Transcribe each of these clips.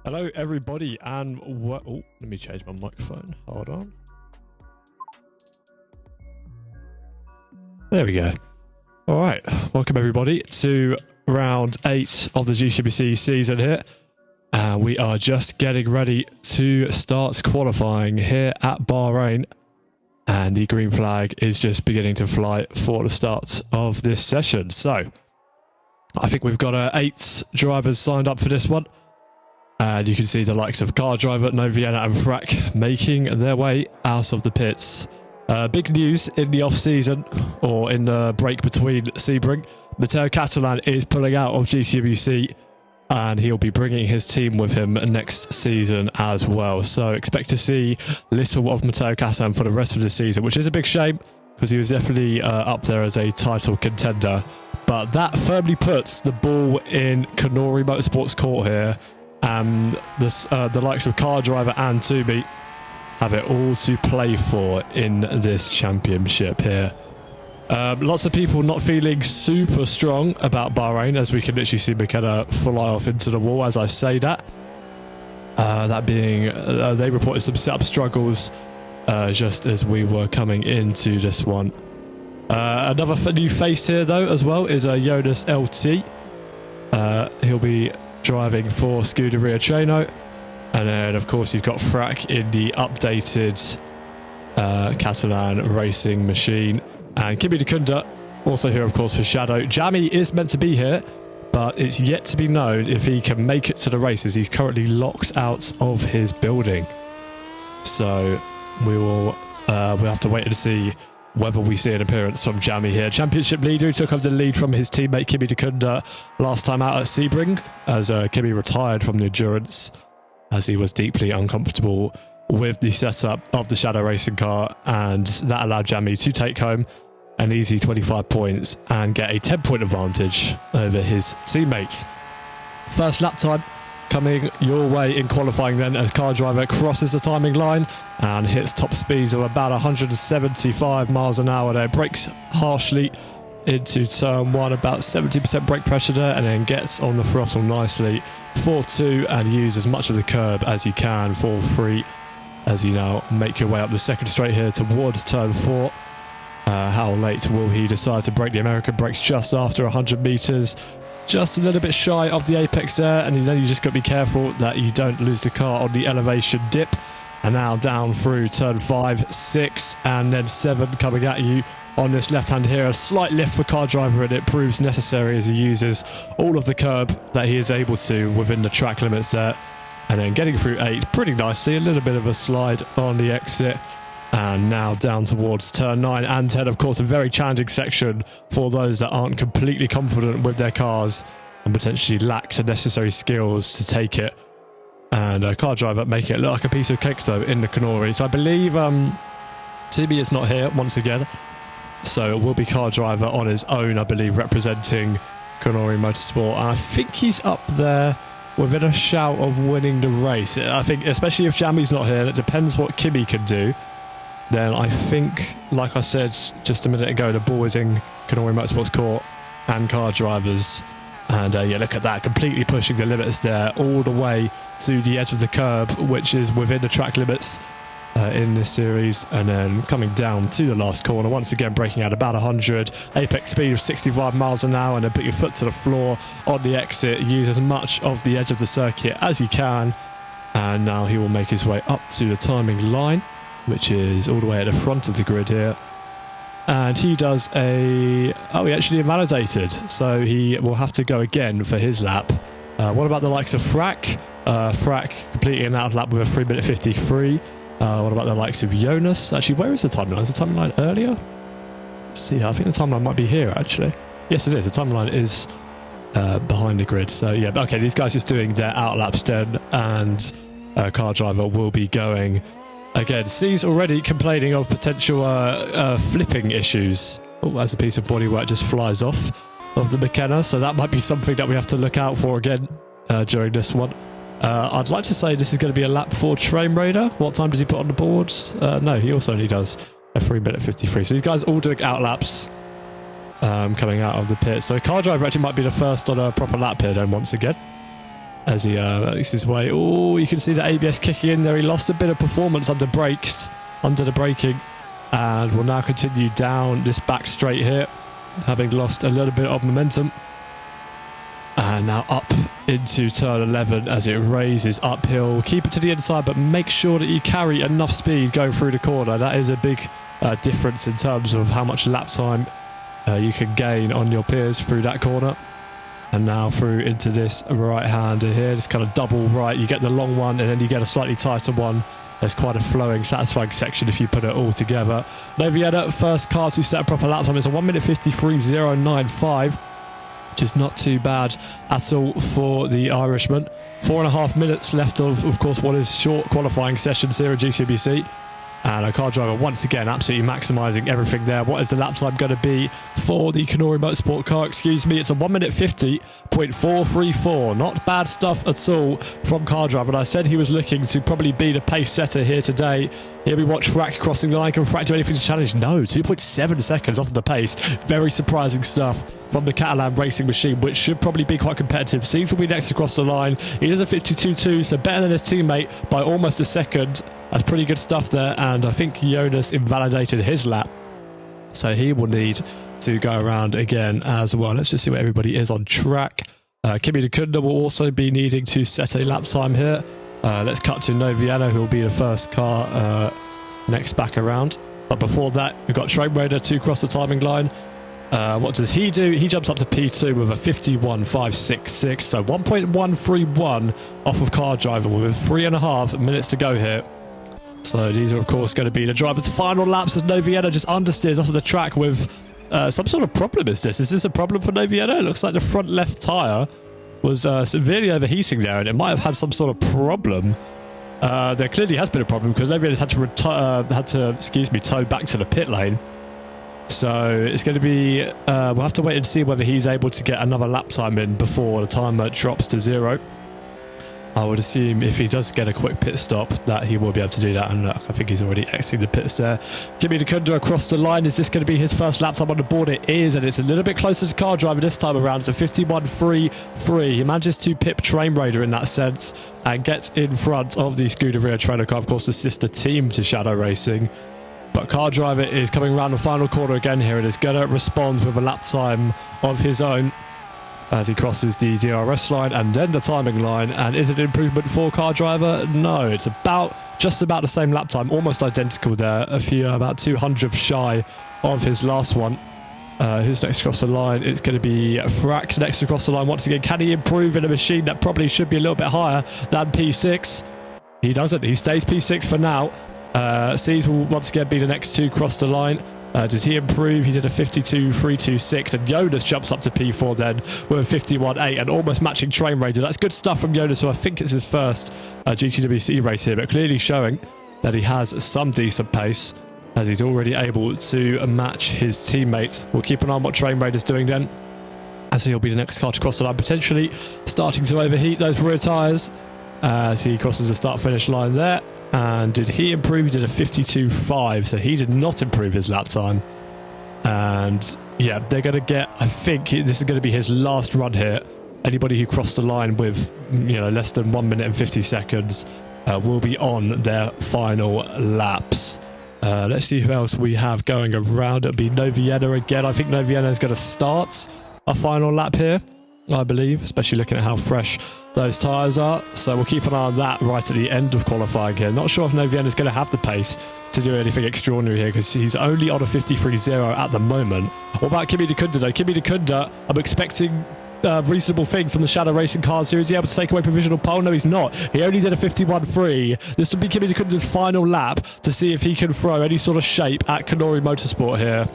Hello everybody and what let me change my microphone. Hold on. There we go. All right, welcome everybody to round 8 of the GCBC season here. And we are just getting ready to start qualifying here at Bahrain. And the green flag is just beginning to fly for the start of this session. So, I think we've got 8 drivers signed up for this one. And you can see the likes of Car Driver, No Vienna and Frack making their way out of the pits. Big news in the off-season, or in the break between Sebring. Matteo Catalan is pulling out of GCBC, and he'll be bringing his team with him next season as well. So expect to see little of Matteo Catalan for the rest of the season, which is a big shame, because he was definitely up there as a title contender. But that firmly puts the ball in Kanori Motorsports court here. The likes of Car Driver and Tubi have it all to play for in this championship here. Lots of people not feeling super strong about Bahrain, as we can literally see McKenna fly off into the wall as I say that. That being, they reported some setup struggles just as we were coming into this one. Another new face here though as well is Jonas LT. He'll be driving for Scuderia Treno. And then, of course, you've got Frack in the updated Catalan racing machine. And Kimi Dekunda, also here, of course, for Shadow. Jamie is meant to be here, but it's yet to be known if he can make it to the races. He's currently locked out of his building. So we'll have to wait and see whether we see an appearance from Jamie here. Championship leader who took over the lead from his teammate Kimi Dekunda last time out at Sebring, as Kimi retired from the endurance, as he was deeply uncomfortable with the setup of the Shadow racing car, and that allowed Jamie to take home an easy 25 points and get a 10-point advantage over his teammates. First lap time coming your way in qualifying then, as Car Driver crosses the timing line and hits top speeds of about 175 miles an hour there, brakes harshly into turn 1, about 70% brake pressure there, and then gets on the throttle nicely for 2 and use as much of the curb as you can for 3 as you now make your way up the second straight here towards turn 4. How late will he decide to brake? The American brakes just after 100 meters, just a little bit shy of the apex there, and then you just got to be careful that you don't lose the car on the elevation dip. And now down through turn 5, 6 and then 7 coming at you on this left hand here. A slight lift for Car Driver, and it proves necessary as he uses all of the curb that he is able to within the track limits there. And then getting through 8 pretty nicely, a little bit of a slide on the exit. And now down towards turn 9 and 10, of course, a very challenging section for those that aren't completely confident with their cars and potentially lack the necessary skills to take it. And Car Driver making it look like a piece of cake though in the Kanori. So I believe Timmy is not here once again. So it will be Car Driver on his own, I believe, representing Kanori Motorsport. And I think he's up there within a shout of winning the race. I think, especially if Jamie's not here, and it depends what Kimi can do, then I think, like I said just a minute ago, the ball is in Kanori Motorsports court and Car Drivers. And yeah, look at that, completely pushing the limits there all the way to the edge of the curb, which is within the track limits in this series, and then coming down to the last corner, once again braking at about 100, apex speed of 65 miles an hour, and then put your foot to the floor on the exit, use as much of the edge of the circuit as you can. And now he will make his way up to the timing line, which is all the way at the front of the grid here. And he does he actually invalidated, so he will have to go again for his lap. What about the likes of Frack? Frack completing an out of lap with a 3 minute 53. What about the likes of Jonas? Actually, where is the timeline? Is the timeline earlier? Let's see, I think the timeline might be here, actually. Yes, it is. The timeline is behind the grid. So, yeah, okay, these guys just doing their out laps then, and Car Driver will be going again. C's already complaining of potential flipping issues. Oh, as a piece of bodywork just flies off of the McKenna, so that might be something that we have to look out for again during this one. I'd like to say this is going to be a lap for Train Raider. What time does he put on the boards? No, he also only does a 3 minute 53. So these guys all doing out laps coming out of the pit. So Car Driver actually might be the first on a proper lap here then once again. as he makes his way. Oh, you can see the ABS kicking in there. He lost a bit of performance under the braking, and will now continue down this back straight here, having lost a little bit of momentum. And now up into turn 11 as it raises uphill. Keep it to the inside, but make sure that you carry enough speed going through the corner. That is a big difference in terms of how much lap time you can gain on your peers through that corner. And now through into this right-hander here, this kind of double right. You get the long one, and then you get a slightly tighter one. There's quite a flowing, satisfying section if you put it all together. Novietta, first car to set a proper lap time. It's a 1:53.095. which is not too bad at all for the Irishman. 4.5 minutes left of course, what is short qualifying sessions here at GCBC. And our car driver, once again, absolutely maximising everything there. What is the lap time going to be for the Canori Motorsport car? Excuse me, it's a 1:50.434. Not bad stuff at all from car driver. And I said he was looking to probably be the pace setter here today. Here we watch Frack crossing the line. Can Frack do anything to challenge? No, 2.7 seconds off the pace. Very surprising stuff from the Catalan racing machine, which should probably be quite competitive. Seems will be next across the line. He does a 52.2, so better than his teammate by almost a second. That's pretty good stuff there, and I think Jonas invalidated his lap, so he will need to go around again as well. Let's just see where everybody is on track. Kimi D'Kunda will also be needing to set a lap time here. Let's cut to Noviano, who will be the first car next back around. But before that, we've got Train Raider to cross the timing line. What does he do? He jumps up to P2 with a 51.566, so 1.131 off of car driver with 3.5 minutes to go here. So these are, of course, going to be the driver's final laps as Novietta just understeers off of the track with some sort of problem. Is this a problem for Novietta? It looks like the front left tyre was severely overheating there, and it might have had some sort of problem. There clearly has been a problem because Novietta's had to tow back to the pit lane. So it's going to be we'll have to wait and see whether he's able to get another lap time in before the timer drops to 0. I would assume if he does get a quick pit stop that he will be able to do that, and look, I think he's already exiting the pits there. Kimi D'Kunda across the line. Is this going to be his first lap time on the board? It is, and it's a little bit closer to car driver this time around. It's a 51.33. He manages to pip Train Raider in that sense and gets in front of the Scuderia Trainer car, of course the sister team to Shadow Racing. But car driver is coming around the final corner again here and is going to respond with a lap time of his own as he crosses the DRS line and then the timing line. And is it an improvement for car driver? No, it's just about the same lap time, almost identical there, about 200 shy of his last one. Who's next across the line? It's going to be Frack next across the line once again. Can he improve in a machine that probably should be a little bit higher than P6? He doesn't. He stays P6 for now. Seas will once again be the next two cross the line. Did he improve? He did a 52.326, and Jonas jumps up to P4 then with a 51.8 and almost matching Train Raider. That's good stuff from Jonas, who I think it's his first GTWC race here, but clearly showing that he has some decent pace as he's already able to match his teammate. We'll keep an eye on what Train Raider's doing then, as he'll be the next car to cross the line, potentially starting to overheat those rear tyres as he crosses the start-finish line there. And did he improve? He did a 52.5, so he did not improve his lap time. And yeah, they're going to get, I think this is going to be his last run here. Anybody who crossed the line with, less than 1 minute and 50 seconds will be on their final laps. Let's see who else we have going around. It'll be Novietta again. I think Novietta is going to start a final lap here, I believe, especially looking at how fresh those tyres are. So we'll keep an eye on that right at the end of qualifying here. Not sure if Novietta is going to have the pace to do anything extraordinary here because he's only on a 53.0 at the moment. What about Kimi D'Kunda though? Kimi D'Kunda, I'm expecting reasonable things from the Shadow Racing car series. Is he able to take away provisional pole? No, he's not. He only did a 51.3. This will be Kimi D'Kunda's final lap to see if he can throw any sort of shape at Canori Motorsport here.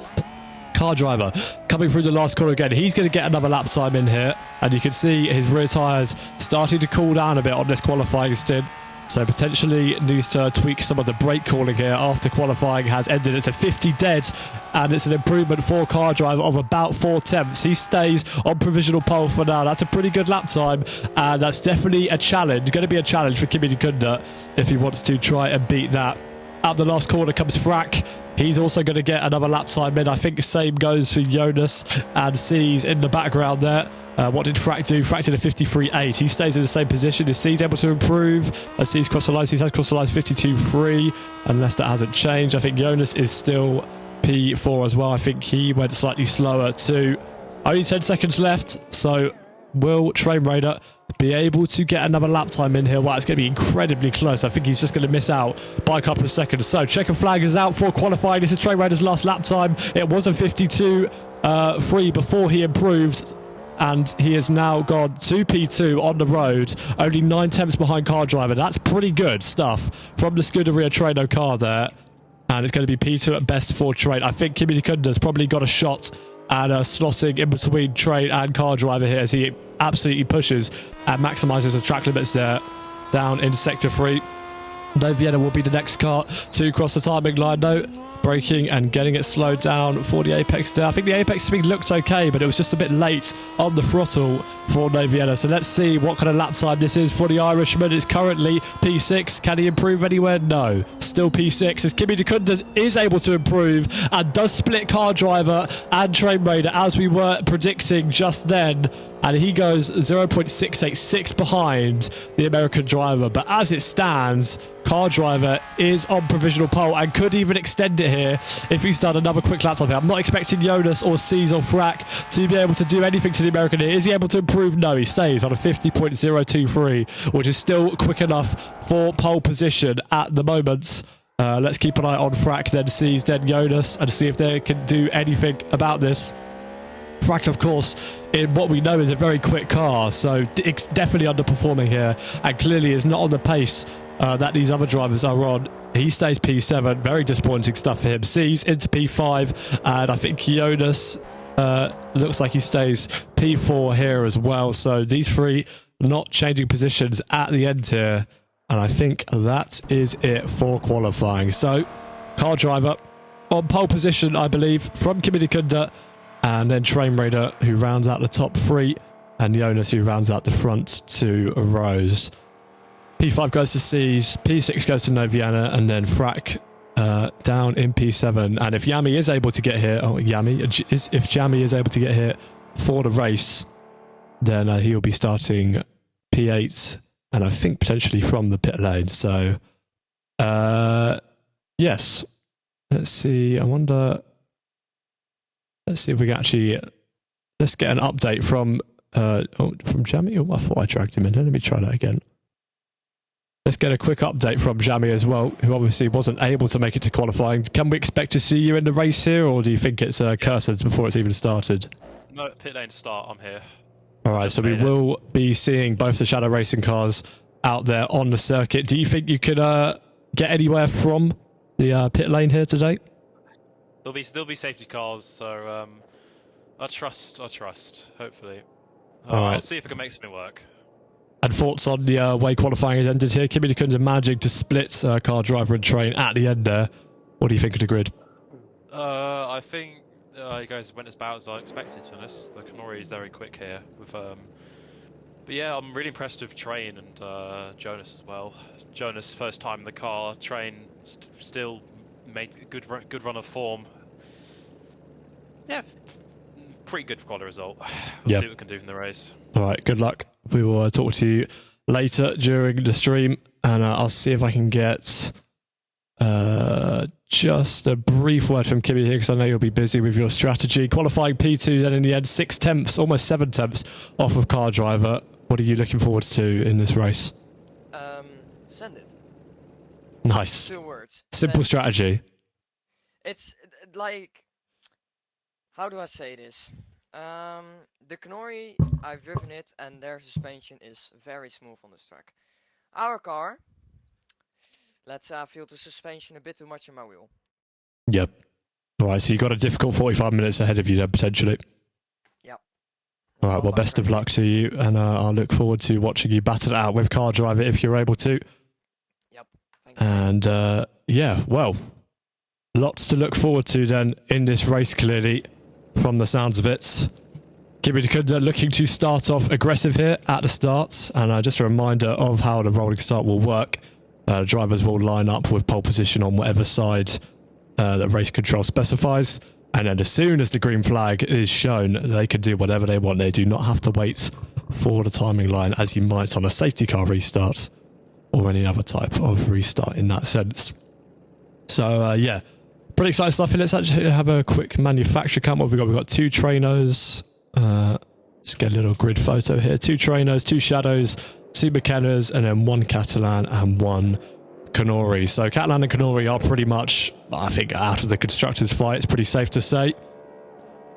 Car driver coming through the last corner again. He's going to get another lap time in here, and you can see his rear tyres starting to cool down a bit on this qualifying stint, so potentially needs to tweak some of the brake calling here after qualifying has ended. It's a 50 dead, and it's an improvement for car driver of about 4 tenths. He stays on provisional pole for now. That's a pretty good lap time, and that's definitely a challenge. Going to be a challenge for Kimi D'Kunda if he wants to try and beat that. Out the last corner comes Frack. He's also going to get another lap time in. I think the same goes for Jonas and Seas in the background there. What did Frack do? Frack did a 53.8. He stays in the same position. Is C's able to improve? As C's crossed the line, C's has crossed the line 52.3, unless that hasn't changed. I think Jonas is still P4 as well. I think he went slightly slower too. Only 10 seconds left, so will Train Raider be able to get another lap time in here? Wow, it's going to be incredibly close. I think he's just going to miss out by a couple of seconds. So checkered flag is out for qualifying. This is Train Raider's last lap time. It was a 52.3 before he improved, and he has now gone to P2 on the road, only 9 tenths behind Car Driver. That's pretty good stuff from the Scuderia Treno car there, and it's going to be P2 at best for Train. I think Kimi Kunda's probably got a shot at slotting in between Train and Car Driver here as he absolutely pushes and maximises the track limits there down in Sector 3. No Vienna will be the next car to cross the timing line though. Braking and getting it slowed down for the apex there. I think the apex speed looked okay, but it was just a bit late on the throttle for No Vienna. So let's see what kind of lap time this is for the Irishman. It's currently P6. Can he improve anywhere? No. Still P6 as Kimi Kunda is able to improve and does split Car Driver and Train Raider as we were predicting just then. And he goes 0.686 behind the American driver. But as it stands, Car Driver is on provisional pole and could even extend it here if he's done another quick lap time here. I'm not expecting Jonas or C's or Frack to be able to do anything to the American here. Is he able to improve? No, he stays on a 50.023, which is still quick enough for pole position at the moment. Let's keep an eye on Frack, then C's, then Jonas, and see if they can do anything about this. Frack, of course, in what we know is a very quick car, so it's definitely underperforming here and clearly is not on the pace that these other drivers are on. He stays P7, very disappointing stuff for him. C's into P5, and I think Jonas looks like he stays P4 here as well. So these three not changing positions at the end here, and I think that is it for qualifying. So Car Driver on pole position, I believe, from Kimi Kunda, and then Train Raider, who rounds out the top 3, and Jonas, who rounds out the front 2 rows. P5 goes to C's, P6 goes to Noviana, and then Frack down in P7. And if Yami is able to get here, if Jamie is able to get here for the race, then he'll be starting P8, and I think potentially from the pit lane. So, yes. Let's see. I wonder. Let's see if we can actually. Let's get an update from Jamie. Oh, I thought I dragged him in here. Let me try that again. Let's get a quick update from Jamie as well, who obviously wasn't able to make it to qualifying. Can we expect to see you in the race here, or do you think it's curtains before it's even started? No, pit lane start, I'm here. Alright, so we will be seeing both the Shadow Racing cars out there on the circuit. Do you think you could get anywhere from the pit lane here today? There'll be safety cars, so I trust, hopefully. Alright. I'll see if I can make something work. And thoughts on the way qualifying has ended here? Kimi Kunda managing to split Car Driver and Train at the end there. What do you think of the grid? I think you guys went about as I expected, to be honest. The Kanori is very quick here. But yeah, I'm really impressed with Train and Jonas as well. Jonas, first time in the car. Train still made a good run of form. Yeah, pretty good quality result. We'll see what we can do in the race. Alright, good luck. We will talk to you later during the stream, and I'll see if I can get just a brief word from Kimi here, because I know you'll be busy with your strategy. Qualifying P2, then in the end 6 tenths, almost 7 tenths off of Car Driver. What are you looking forward to in this race? Send it. Nice. 2 words. Simple strategy. It's like, how do I say this? The Kanori, I've driven it, and their suspension is very smooth on this track. Our car, let's feel the suspension a bit too much in my wheel. Yep. Alright, so you got a difficult 45 minutes ahead of you then, potentially. Yep. Alright, well, best of luck to you, and I'll look forward to watching you battle it out with Car Driver if you're able to. Yep. Thank you. And, yeah, well, lots to look forward to then in this race, clearly, from the sounds of it. Kimi Kunda looking to start off aggressive here at the start, and just a reminder of how the rolling start will work. Drivers will line up with pole position on whatever side that race control specifies, And then as soon as the green flag is shown, they can do whatever they want. They do not have to wait for the timing line as you might on a safety car restart or any other type of restart in that sense. So, yeah, pretty exciting stuff here. Let's actually have a quick manufacturer count. What have we got? We've got 2 trainers. Just get a little grid photo here. 2 trainers, 2 shadows, 2 McKennas, and then 1 Catalan and 1 Canori. So Catalan and Canori are pretty much, I think, out of the constructors fight. It's pretty safe to say.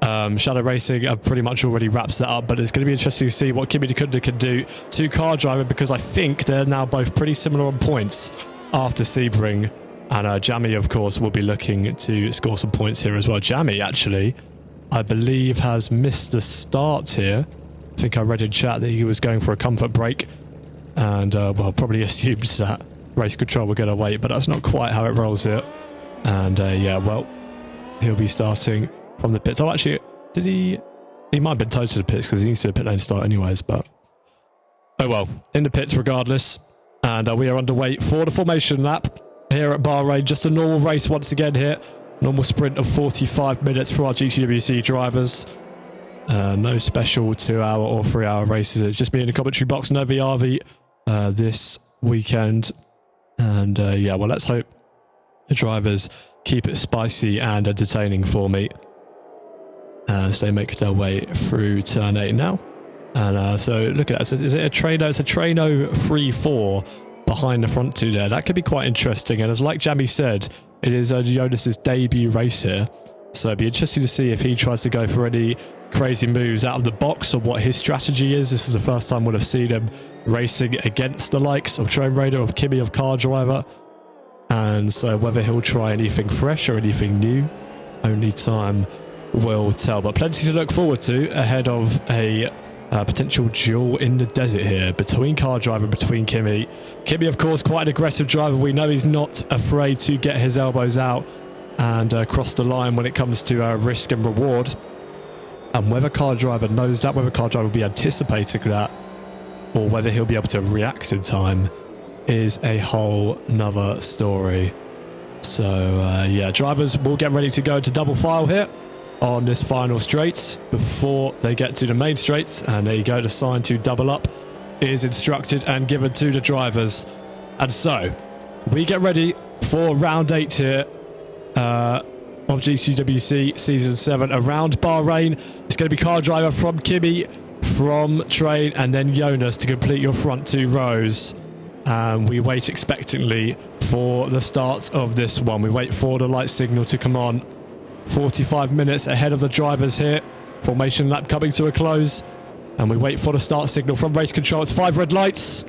Shadow Racing pretty much already wraps that up, but it's going to be interesting to see what Kimi Dikunda can do to Car Driver, because I think they're now both pretty similar on points after Sebring, and Jamie, of course, will be looking to score some points here as well. Jamie, actually, I believe, has missed the start here. I think I read in chat that he was going for a comfort break, and, well, probably assumed that race control were going to wait, but that's not quite how it rolls here. And, yeah, well, he'll be starting from the pits. Oh, actually, did he might have been towed to the pits because he needs to do a pit lane start anyways, but oh well, in the pits regardless. And we are underway for the formation lap here at Bahrain. Just a normal race once again here. Normal sprint of 45 minutes for our GCWC drivers. No special 2-hour or 3-hour races. It's just me in the commentary box, no VRV this weekend. And yeah, well, let's hope the drivers keep it spicy and entertaining for me as they make their way through turn 8 now. And so look at that. So is it a Trano? It's a Trano 3-4 behind the front 2 there. That could be quite interesting. And as like Jamie said, it is Jonas's debut race here. So it'd be interesting to see if he tries to go for any crazy moves out of the box or what his strategy is. This is the first time we'll have seen him racing against the likes of Train Raider, of Kimi, of Car Driver. And so whether he'll try anything fresh or anything new, only time will tell. But plenty to look forward to ahead of a potential duel in the desert here between Car Driver, between Kimi. Kimi, of course, quite an aggressive driver. We know he's not afraid to get his elbows out and cross the line when it comes to risk and reward. And whether Car Driver knows that, whether Car Driver will be anticipating that, or whether he'll be able to react in time, is a whole nother story. So yeah, drivers will get ready to go into double file here on this final straight before they get to the main straights. And there you go, the sign to double up is instructed and given to the drivers. And so we get ready for round 8 here of GCWC Season 7 around Bahrain. It's going to be Car Driver from Kimi, from Train, and then Jonas to complete your front 2 rows. We wait expectantly for the start of this one. We wait for the light signal to come on. 45 minutes ahead of the drivers here. Formation lap coming to a close. And we wait for the start signal from race control. It's 5 red lights.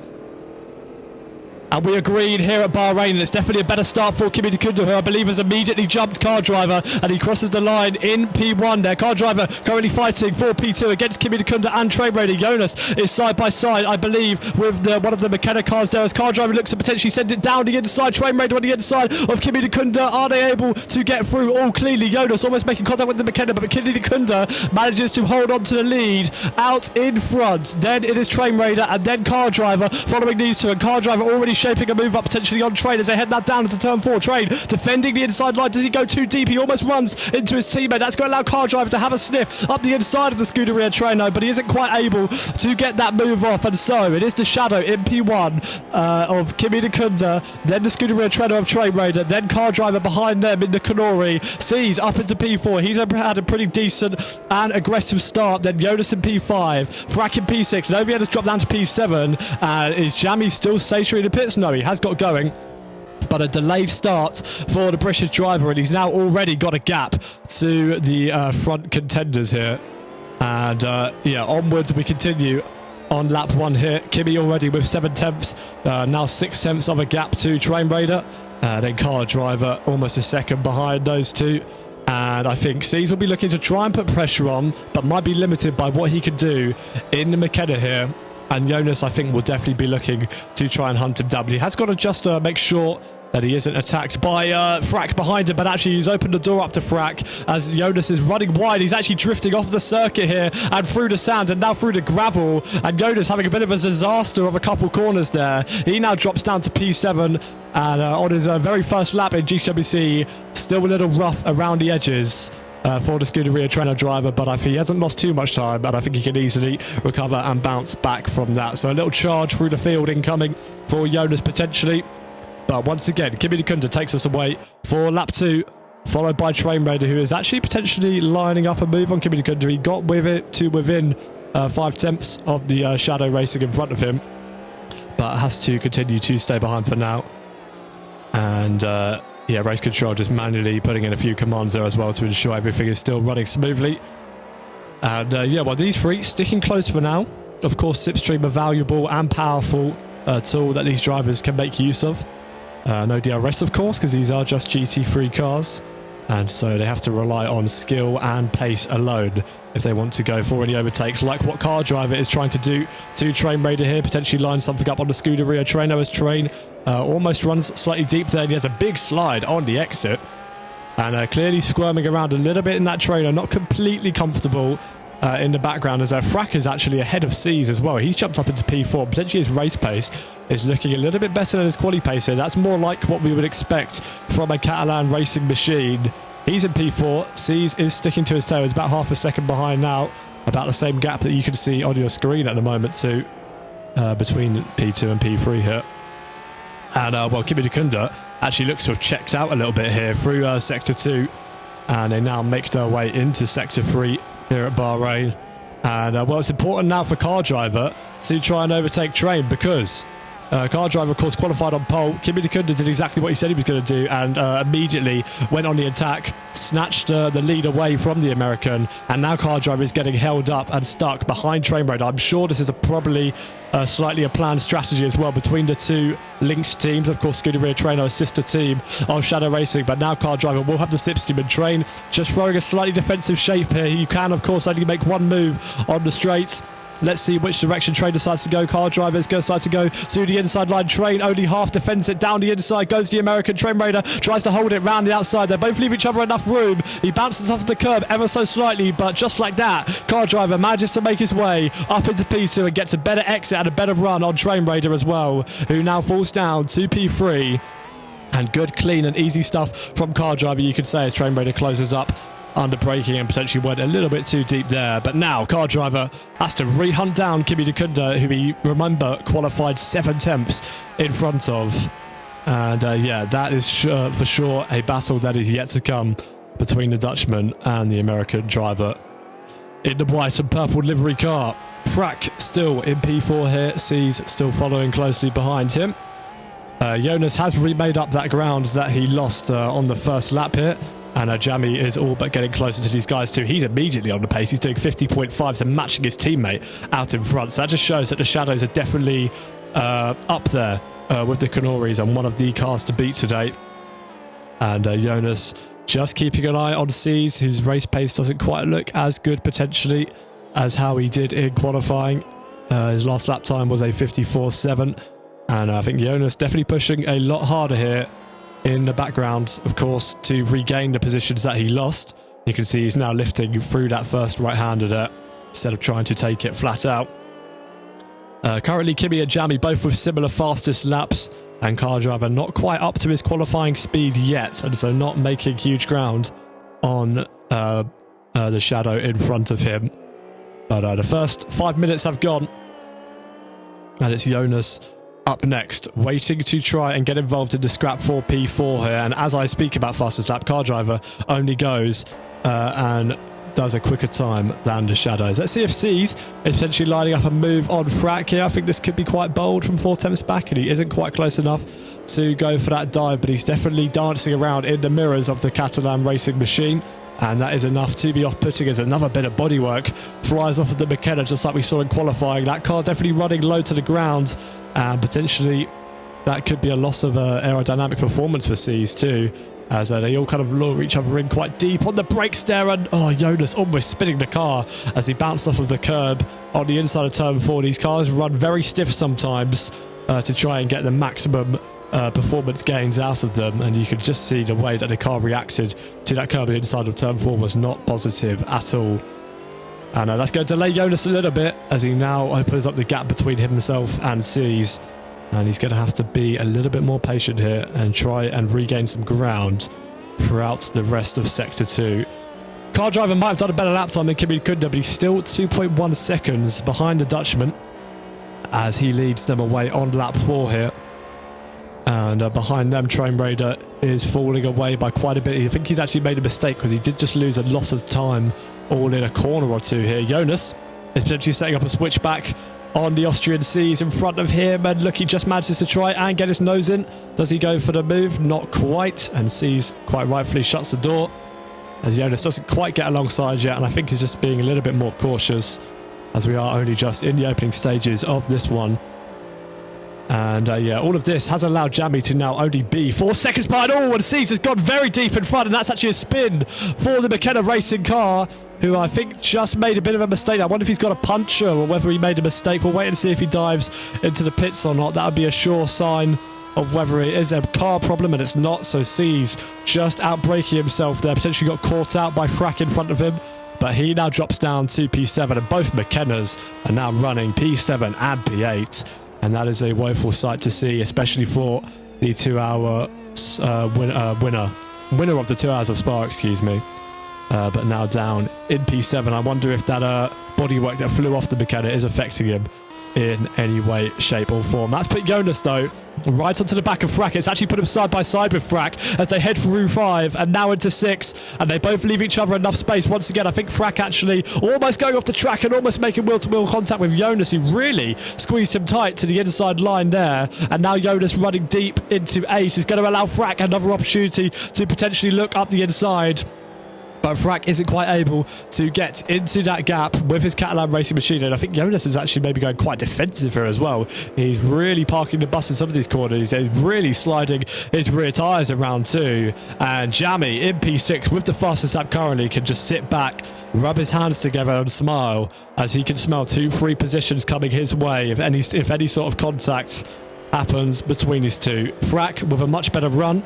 And we agreed here at Bahrain, and it's definitely a better start for Kimi Dikunda, who I believe has immediately jumped Car Driver, and he crosses the line in P1 there. Car Driver currently fighting for P2 against Kimi Dikunda and Train Raider. Jonas is side by side, I believe, with one of the McKenna cars there as Car Driver looks to potentially send it down the inside. Train Raider on the inside of Kimi Dikunda. Are they able to get through all cleanly? Jonas almost making contact with the McKenna, but Kimi Dikunda manages to hold on to the lead out in front. Then it is Train Raider and then Car Driver following these two, and Car Driver already shaping a move up potentially on Train as they head now down into turn 4. Train defending the inside line. Does he go too deep? He almost runs into his teammate. That's going to allow Car Driver to have a sniff up the inside of the Scuderia Treno, but he isn't quite able to get that move off. And so it is the shadow in P1 of Kimi Dikunda, then the Scuderia Treno of Train Raider, then Car Driver behind them in the Canori. Sees up into P4. He's had a pretty decent and aggressive start. Then Jonas in P5, Frack in P6, and Ovian has dropped down to P7. Is Jamie still stationary in the pits? No, he has got going, but a delayed start for the British driver, and he's now already got a gap to the front contenders here. And yeah, onwards we continue on lap 1 here. Kimi already with 7 tenths, now 6 tenths of a gap to Train Raider, then Car Driver almost a second behind those two. And I think Seas will be looking to try and put pressure on, but might be limited by what he can do in the McKenna here. And Jonas, I think, will definitely be looking to try and hunt him down. But he has got to just make sure that he isn't attacked by Frack behind him. But actually, he's opened the door up to Frack as Jonas is running wide. He's actually drifting off the circuit here and through the sand and now through the gravel. And Jonas having a bit of a disaster of a couple corners there. He now drops down to P7. And on his very first lap in GWC, still a little rough around the edges. for the Scuderia trainer driver, but I think he hasn't lost too much time, and I think he can easily recover and bounce back from that. So a little charge through the field incoming for Jonas potentially. But once again, Kimi Kunda takes us away for lap 2, followed by Train Raider, who is actually potentially lining up a move on Kimi Kunda. He got with it to within 5/10 of the Shadow racing in front of him, but has to continue to stay behind for now. And yeah, race control just manually putting in a few commands there as well to ensure everything is still running smoothly. And yeah, well, these three sticking close for now. Of course, Slipstream, a valuable and powerful tool that these drivers can make use of. No DRS, of course, because these are just GT3 cars, and so they have to rely on skill and pace alone if they want to go for any overtakes, like what Car Driver is trying to do to Train Raider here, potentially line something up on the Scuderia trainer as Train almost runs slightly deep there, and he has a big slide on the exit, and clearly squirming around a little bit in that trainer, not completely comfortable in the background, as Frack is actually ahead of Seas as well. He's jumped up into P4. Potentially his race pace is looking a little bit better than his quali pace here. That's more like what we would expect from a Catalan racing machine. He's in P4. Seas is sticking to his tail. He's about half a second behind now. About the same gap that you can see on your screen at the moment too, between P2 and P3 here. And well, Kimi Kunda actually looks to have checked out a little bit here through Sector 2. And they now make their way into Sector 3 here at Bahrain. And well, it's important now for Car Driver to try and overtake Train, because Car Driver, of course, qualified on pole. Kimi Kunda did exactly what he said he was going to do, and immediately went on the attack, snatched the lead away from the American, and now Car Driver is getting held up and stuck behind Train Raider. I'm sure this is probably slightly a planned strategy as well between the two linked teams. Of course, Scuderia Trainer, a sister team of Shadow Racing, but now Car Driver will have the slipstream, and Train just throwing a slightly defensive shape here. You can, of course, only make one move on the straights. Let's see which direction Train decides to go. Car Driver is going to decide to go to the inside line. Train only half defends it down the inside. Goes the American. Train Raider tries to hold it round the outside. They both leave each other enough room. He bounces off the curb ever so slightly, but just like that, Car Driver manages to make his way up into P2 and gets a better exit and a better run on Train Raider as well, who now falls down to P3. And good, clean and easy stuff from Car Driver, you could say, as Train Raider closes up under braking and potentially went a little bit too deep there. But now Car Driver has to re-hunt down Kimi Kunda, who we remember qualified 7/10 in front of. And yeah, that is for sure a battle that is yet to come between the Dutchman and the American driver in the white and purple livery car. Frack still in P4 here. Seas still following closely behind him. Jonas has remade up that ground that he lost on the first lap here. And Jamie is all but getting closer to these guys too. He's immediately on the pace. He's doing 50.5, so matching his teammate out in front. So that just shows that the Shadows are definitely up there with the Canaries and one of the cars to beat today. And Jonas just keeping an eye on Seas, whose race pace doesn't quite look as good potentially as how he did in qualifying. His last lap time was a 54.7. And I think Jonas definitely pushing a lot harder here in the background, of course, to regain the positions that he lost. You can see he's now lifting through that first right-hander there instead of trying to take it flat out. Currently, Kimi and Jamie both with similar fastest laps, and Car Driver not quite up to his qualifying speed yet, and so not making huge ground on the Shadow in front of him. But the first 5 minutes have gone, and it's Jonas up next, waiting to try and get involved in the scrap for P4 here. And as I speak about fastest lap, Car Driver only goes and does a quicker time than the Shadows. Let's see if Seas is potentially lining up a move on Frack here. I think this could be quite bold from 4/10 back, and he isn't quite close enough to go for that dive, but he's definitely dancing around in the mirrors of the Catalan racing machine. And that is enough to be off-putting, as another bit of bodywork flies off of the McKenna, just like we saw in qualifying. That car definitely running low to the ground, and potentially that could be a loss of aerodynamic performance for Seas too, as they all kind of lure each other in quite deep on the brakes there. And oh, Jonas almost spinning the car as he bounced off of the curb on the inside of turn 4. These cars run very stiff sometimes to try and get the maximum performance gains out of them, and you could just see the way that the car reacted to that curb inside of turn 4 was not positive at all. And that's going to delay Jonas a little bit as he now opens up the gap between himself and Seas, and he's going to have to be a little bit more patient here and try and regain some ground throughout the rest of Sector 2. car driver might have done a better lap time than Kimi Kunda, but he's still 2.1 seconds behind the Dutchman as he leads them away on lap 4 here. And behind them, Train Raider is falling away by quite a bit. I think he's actually made a mistake because he did just lose a lot of time all in a corner or two here. Jonas is potentially setting up a switchback on the Austrian seas in front of him, and look, he just manages to try and get his nose in. Does he go for the move? Not quite, and sees quite rightfully shuts the door as Jonas doesn't quite get alongside yet, and I think he's just being a little bit more cautious as we are only just in the opening stages of this one. And yeah, all of this has allowed Jamie to now only be 4 seconds behind. Oh, and Seas has gone very deep in front, and that's actually a spin for the McKenna racing car, who I think just made a bit of a mistake. I wonder if he's got a puncture or whether he made a mistake. We'll wait and see if he dives into the pits or not. That would be a sure sign of whether it is a car problem, and it's not. So Seas just outbraking himself there. Potentially got caught out by Frack in front of him, but he now drops down to P7, and both McKennas are now running P7 and P8. And that is a woeful sight to see, especially for the 2 hour winner of the 2 hours of Spa, excuse me. But now down in P7. I wonder if that bodywork that flew off the McKenna is affecting him in any way, shape or form. That's put Jonas, though, right onto the back of Frack. It's actually put him side by side with Frack as they head through 5 and now into 6. And they both leave each other enough space. Once again, I think Frack actually almost going off the track and almost making wheel-to-wheel contact with Jonas, who really squeezed him tight to the inside line there. And now Jonas running deep into 8 is going to allow Frack another opportunity to potentially look up the inside. But Frack isn't quite able to get into that gap with his Catalan racing machine. And I think Jonas is actually maybe going quite defensive here as well. He's really parking the bus in some of these corners. He's really sliding his rear tyres around too. And Jamie in P6 with the fastest lap currently can just sit back, rub his hands together and smile as he can smell 2 free positions coming his way if any sort of contact happens between these two. Frack with a much better run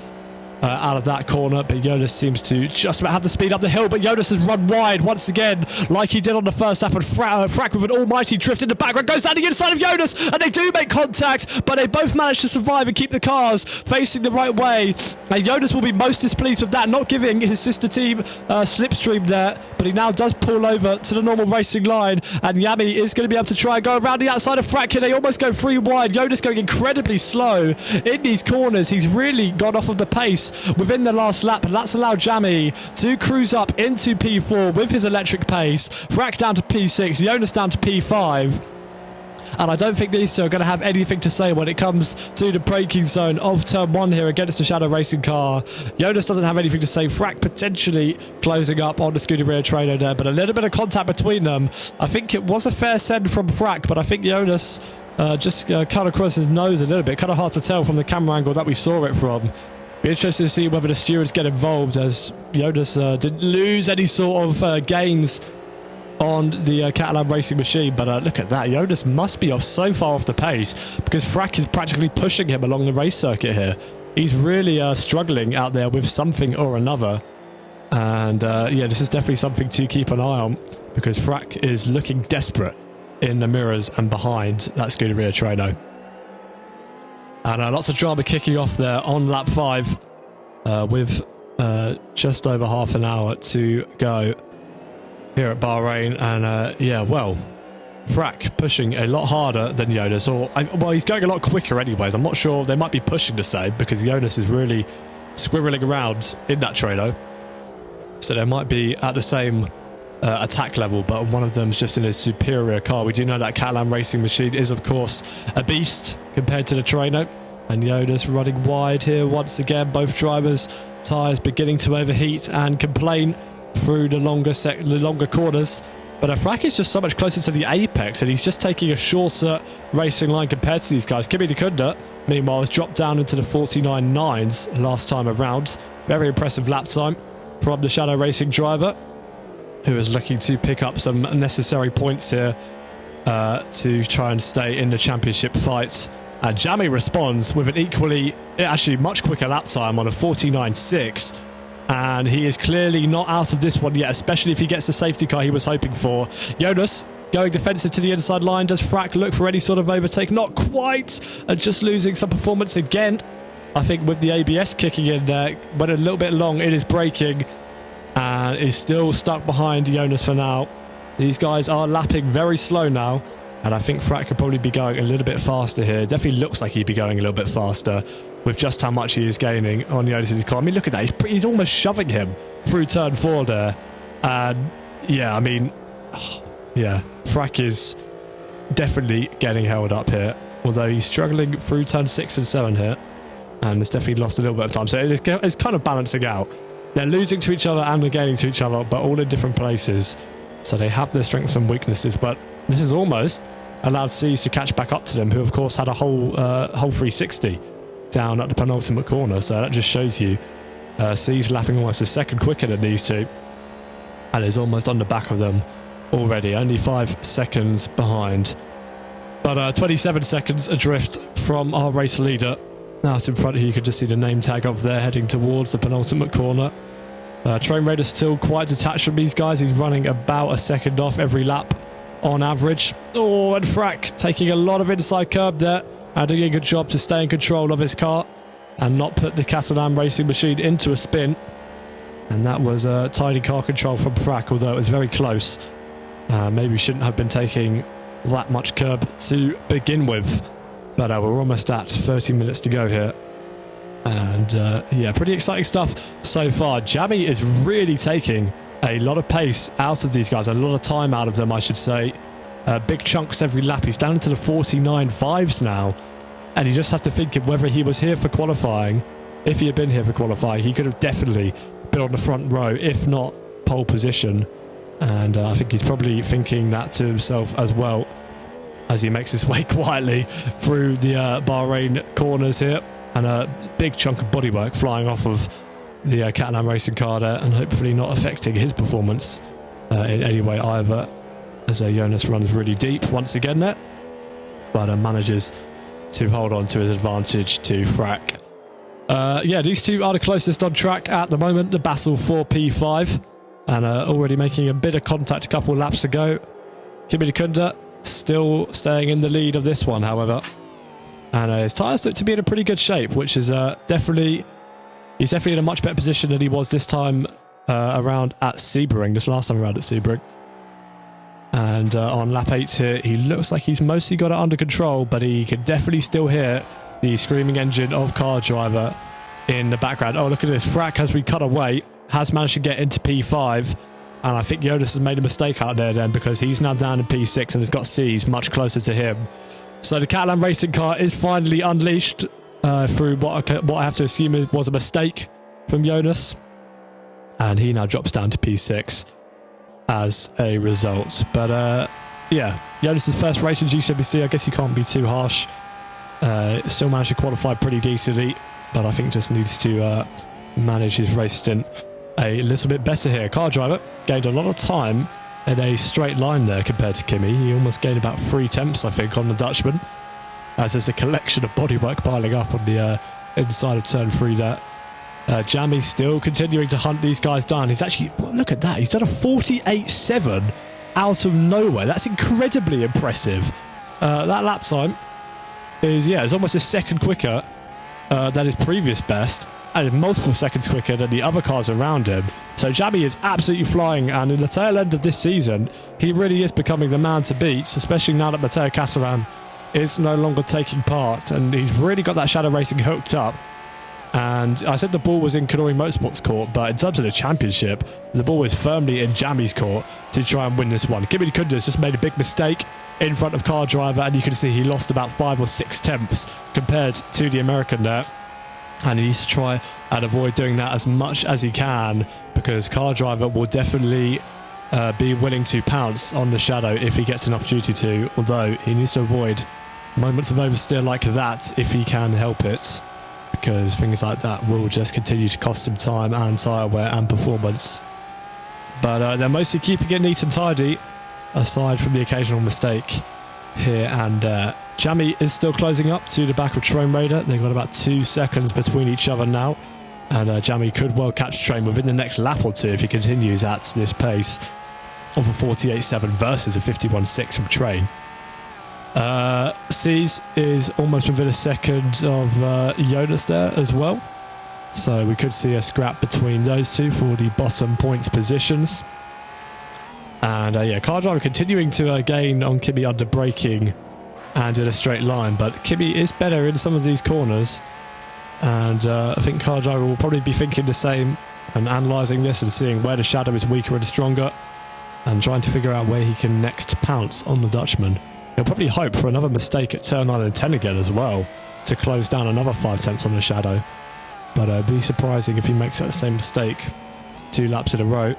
out of that corner, but Jonas seems to just about have to speed up the hill, but Jonas has run wide once again like he did on the first lap, and Frack with an almighty drift in the background goes down the inside of Jonas, and they do make contact, but they both manage to survive and keep the cars facing the right way. And Jonas will be most displeased with that, not giving his sister team slipstream there, but he now does pull over to the normal racing line, and Yami is going to be able to try and go around the outside of Frack. They almost go 3 wide. Jonas going incredibly slow in these corners. He's really gone off of the pace within the last lap, and that's allowed Jamie to cruise up into P4 with his electric pace. Frack down to P6, Jonas down to P5. And I don't think these two are going to have anything to say when it comes to the braking zone of turn 1 here against the Shadow Racing car. Jonas doesn't have anything to say. Frack potentially closing up on the Scuderia trainer there, but a little bit of contact between them. I think it was a fair send from Frack, but I think Jonas just cut across his nose a little bit. Kind of hard to tell from the camera angle that we saw it from. Be interested to see whether the stewards get involved, as Jonas didn't lose any sort of gains on the Catalan racing machine. But look at that, Jonas must be so far off the pace because Frack is practically pushing him along the race circuit here. He's really struggling out there with something or another. And yeah, this is definitely something to keep an eye on because Frack is looking desperate in the mirrors and behind that Scuderia Treno. And lots of drama kicking off there on lap 5 with just over half an hour to go here at Bahrain. And yeah, well, Frack pushing a lot harder than Jonas. Well, he's going a lot quicker anyways. I'm not sure they might be pushing the same because Jonas is really squirreling around in that Treno. So they might be at the same attack level, but one of them's just in a superior car. We do know that Catalan racing machine is, of course, a beast compared to the Treno. And Jonas running wide here once again. Both drivers' tyres beginning to overheat and complain through the longer corners. But Frack is just so much closer to the apex, and he's just taking a shorter racing line compared to these guys. Kimi Dikunda, meanwhile, has dropped down into the 49.9s last time around. Very impressive lap time from the Shadow Racing driver, who is looking to pick up some necessary points here to try and stay in the championship fight. And Jamie responds with an equally, actually much quicker lap time on a 49.6. And he is clearly not out of this one yet, especially if he gets the safety car he was hoping for. Jonas going defensive to the inside line. Does Frack look for any sort of overtake? Not quite. And just losing some performance again. I think with the ABS kicking in there, went a little bit long in his braking. and is still stuck behind Jonas for now. These guys are lapping very slow now, and I think Frak could probably be going a little bit faster here. Definitely looks like he'd be going a little bit faster with just how much he is gaining on Jonas's car. I mean, look at that. He's almost shoving him through turn 4 there. And yeah, I mean, yeah, Frak is definitely getting held up here, although he's struggling through turn 6 and 7 here, and it's definitely lost a little bit of time. So it's kind of balancing out. They're losing to each other and they're gaining to each other, but all in different places. So they have their strengths and weaknesses, but this is almost allowed C's to catch back up to them, who of course had a whole 360 down at the penultimate corner. So that just shows you C's lapping almost a second quicker than these two, and is almost on the back of them already, only 5 seconds behind. But 27 seconds adrift from our race leader. Now it's in front here, you can just see the name tag up there heading towards the penultimate corner. Train Raider's still quite detached from these guys. He's running about a second off every lap on average. Oh, and Frak taking a lot of inside curb there, and doing a good job to stay in control of his car and not put the Castellan racing machine into a spin. And that was a tiny car control from Frak, although it was very close. Maybe we shouldn't have been taking that much curb to begin with. But we're almost at 30 minutes to go here. And yeah, pretty exciting stuff so far. Jammy is really taking a lot of pace out of these guys, a lot of time out of them, I should say. Big chunks every lap. He's down into the 49.5s now. And you just have to think of whether he was here for qualifying. If he had been here for qualifying, he could have definitely been on the front row, if not pole position. And I think he's probably thinking that to himself as well, as he makes his way quietly through the Bahrain corners here, and a big chunk of bodywork flying off of the Catalan racing car there, and hopefully not affecting his performance in any way either, as Jonas runs really deep once again there, but manages to hold on to his advantage to Frak. Yeah, these two are the closest on track at the moment, the battle for P5, and already making a bit of contact a couple of laps ago. Kimi Kunda still staying in the lead of this one, however, and his tyres look to be in a pretty good shape, which is definitely in a much better position than he was this time around at Sebring, this last time around at Sebring. And on lap 8 here, he looks like he's mostly got it under control, but he can definitely still hear the screaming engine of Car Driver in the background. Oh, look at this. Frak has been cut away, has managed to get into P5, and I think Jonas has made a mistake out there then, because he's now down in P6 and has got C's much closer to him. So the Catalan racing car is finally unleashed through what I have to assume was a mistake from Jonas, and he now drops down to P6 as a result. But yeah, Jonas' first race in GCBC, I guess you can't be too harsh. Still managed to qualify pretty decently, but I think just needs to manage his race stint a little bit better here. Car Driver gained a lot of time in a straight line there compared to Kimi. He almost gained about 3 tenths, I think, on the Dutchman, as there's a collection of bodywork piling up on the inside of turn 3 there. Jammy still continuing to hunt these guys down. He's actually, look at that, he's done a 48.7 out of nowhere. That's incredibly impressive. That lap time is, yeah, it's almost a second quicker than his previous best, and multiple seconds quicker than the other cars around him. So Jammy is absolutely flying, and in the tail end of this season, he really is becoming the man to beat, especially now that Matteo Castellan is no longer taking part, and he's really got that shadow racing hooked up. And I said the ball was in Kanori Motorsports' court, but in terms of the championship, the ball is firmly in Jammy's court to try and win this one. Kimi Kunda's just made a big mistake in front of Car Driver, and you can see he lost about 5 or 6 tenths compared to the American there. And he needs to try and avoid doing that as much as he can, because Car Driver will definitely be willing to pounce on the shadow if he gets an opportunity to, although he needs to avoid moments of oversteer like that if he can help it, because things like that will just continue to cost him time and tyre wear and performance. But they're mostly keeping it neat and tidy, aside from the occasional mistake here and there. Jammy is still closing up to the back of Train Raider. They've got about 2 seconds between each other now, and Jammy could well catch Train within the next lap or two if he continues at this pace of a 48.7 versus a 51.6 from Train. C's is almost within a second of Jonas there as well. So we could see a scrap between those two for the bottom points positions. And yeah, Car Driver continuing to gain on Kimi under braking and in a straight line. But Kimi is better in some of these corners. And I think Car Driver will probably be thinking the same and analysing this and seeing where the shadow is weaker and stronger and trying to figure out where he can next pounce on the Dutchman. He'll probably hope for another mistake at turn 9 and 10 again as well to close down another 5 tenths on the shadow. But it'd be surprising if he makes that same mistake 2 laps in a row.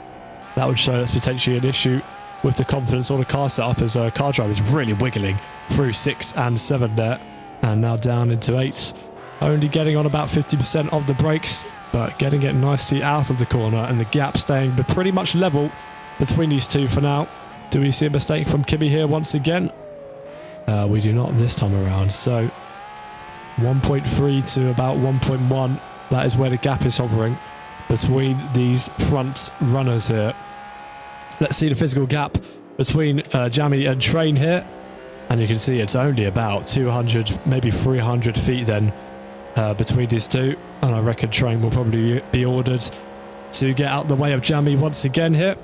That would show that's potentially an issue with the confidence or the car setup, as Car Driver is really wiggling through 6 and 7 there and now down into 8. Only getting on about 50% of the brakes, but getting it nicely out of the corner, and the gap staying pretty much level between these two for now. Do we see a mistake from Kimi here once again? We do not this time around. So 1.3 to about 1.1. That is where the gap is hovering between these front runners here. Let's see the physical gap between Jammy and Train here. And you can see it's only about 200, maybe 300 feet then between these two. And I reckon Train will probably be ordered to get out the way of Jammy once again here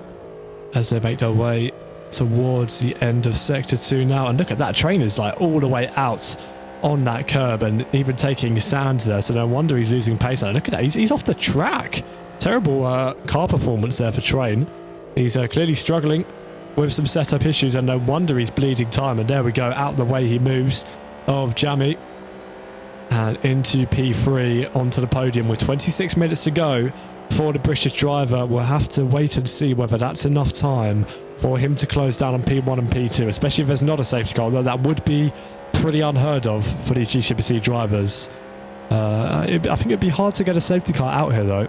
as they make their way towards the end of Sector 2 now. And look at that, Train is like all the way out on that curb and even taking sands there, so no wonder he's losing pace. And look at that, he's off the track. Terrible car performance there for Train. He's clearly struggling with some setup issues, and no wonder he's bleeding time. And there we go, out the way he moves of Jammy and into P3 onto the podium with 26 minutes to go for the British driver. We'll have to wait and see whether that's enough time for him to close down on P1 and P2, especially if there's not a safety car, although that would be pretty unheard of for these GCPC drivers. I think it'd be hard to get a safety car out here though.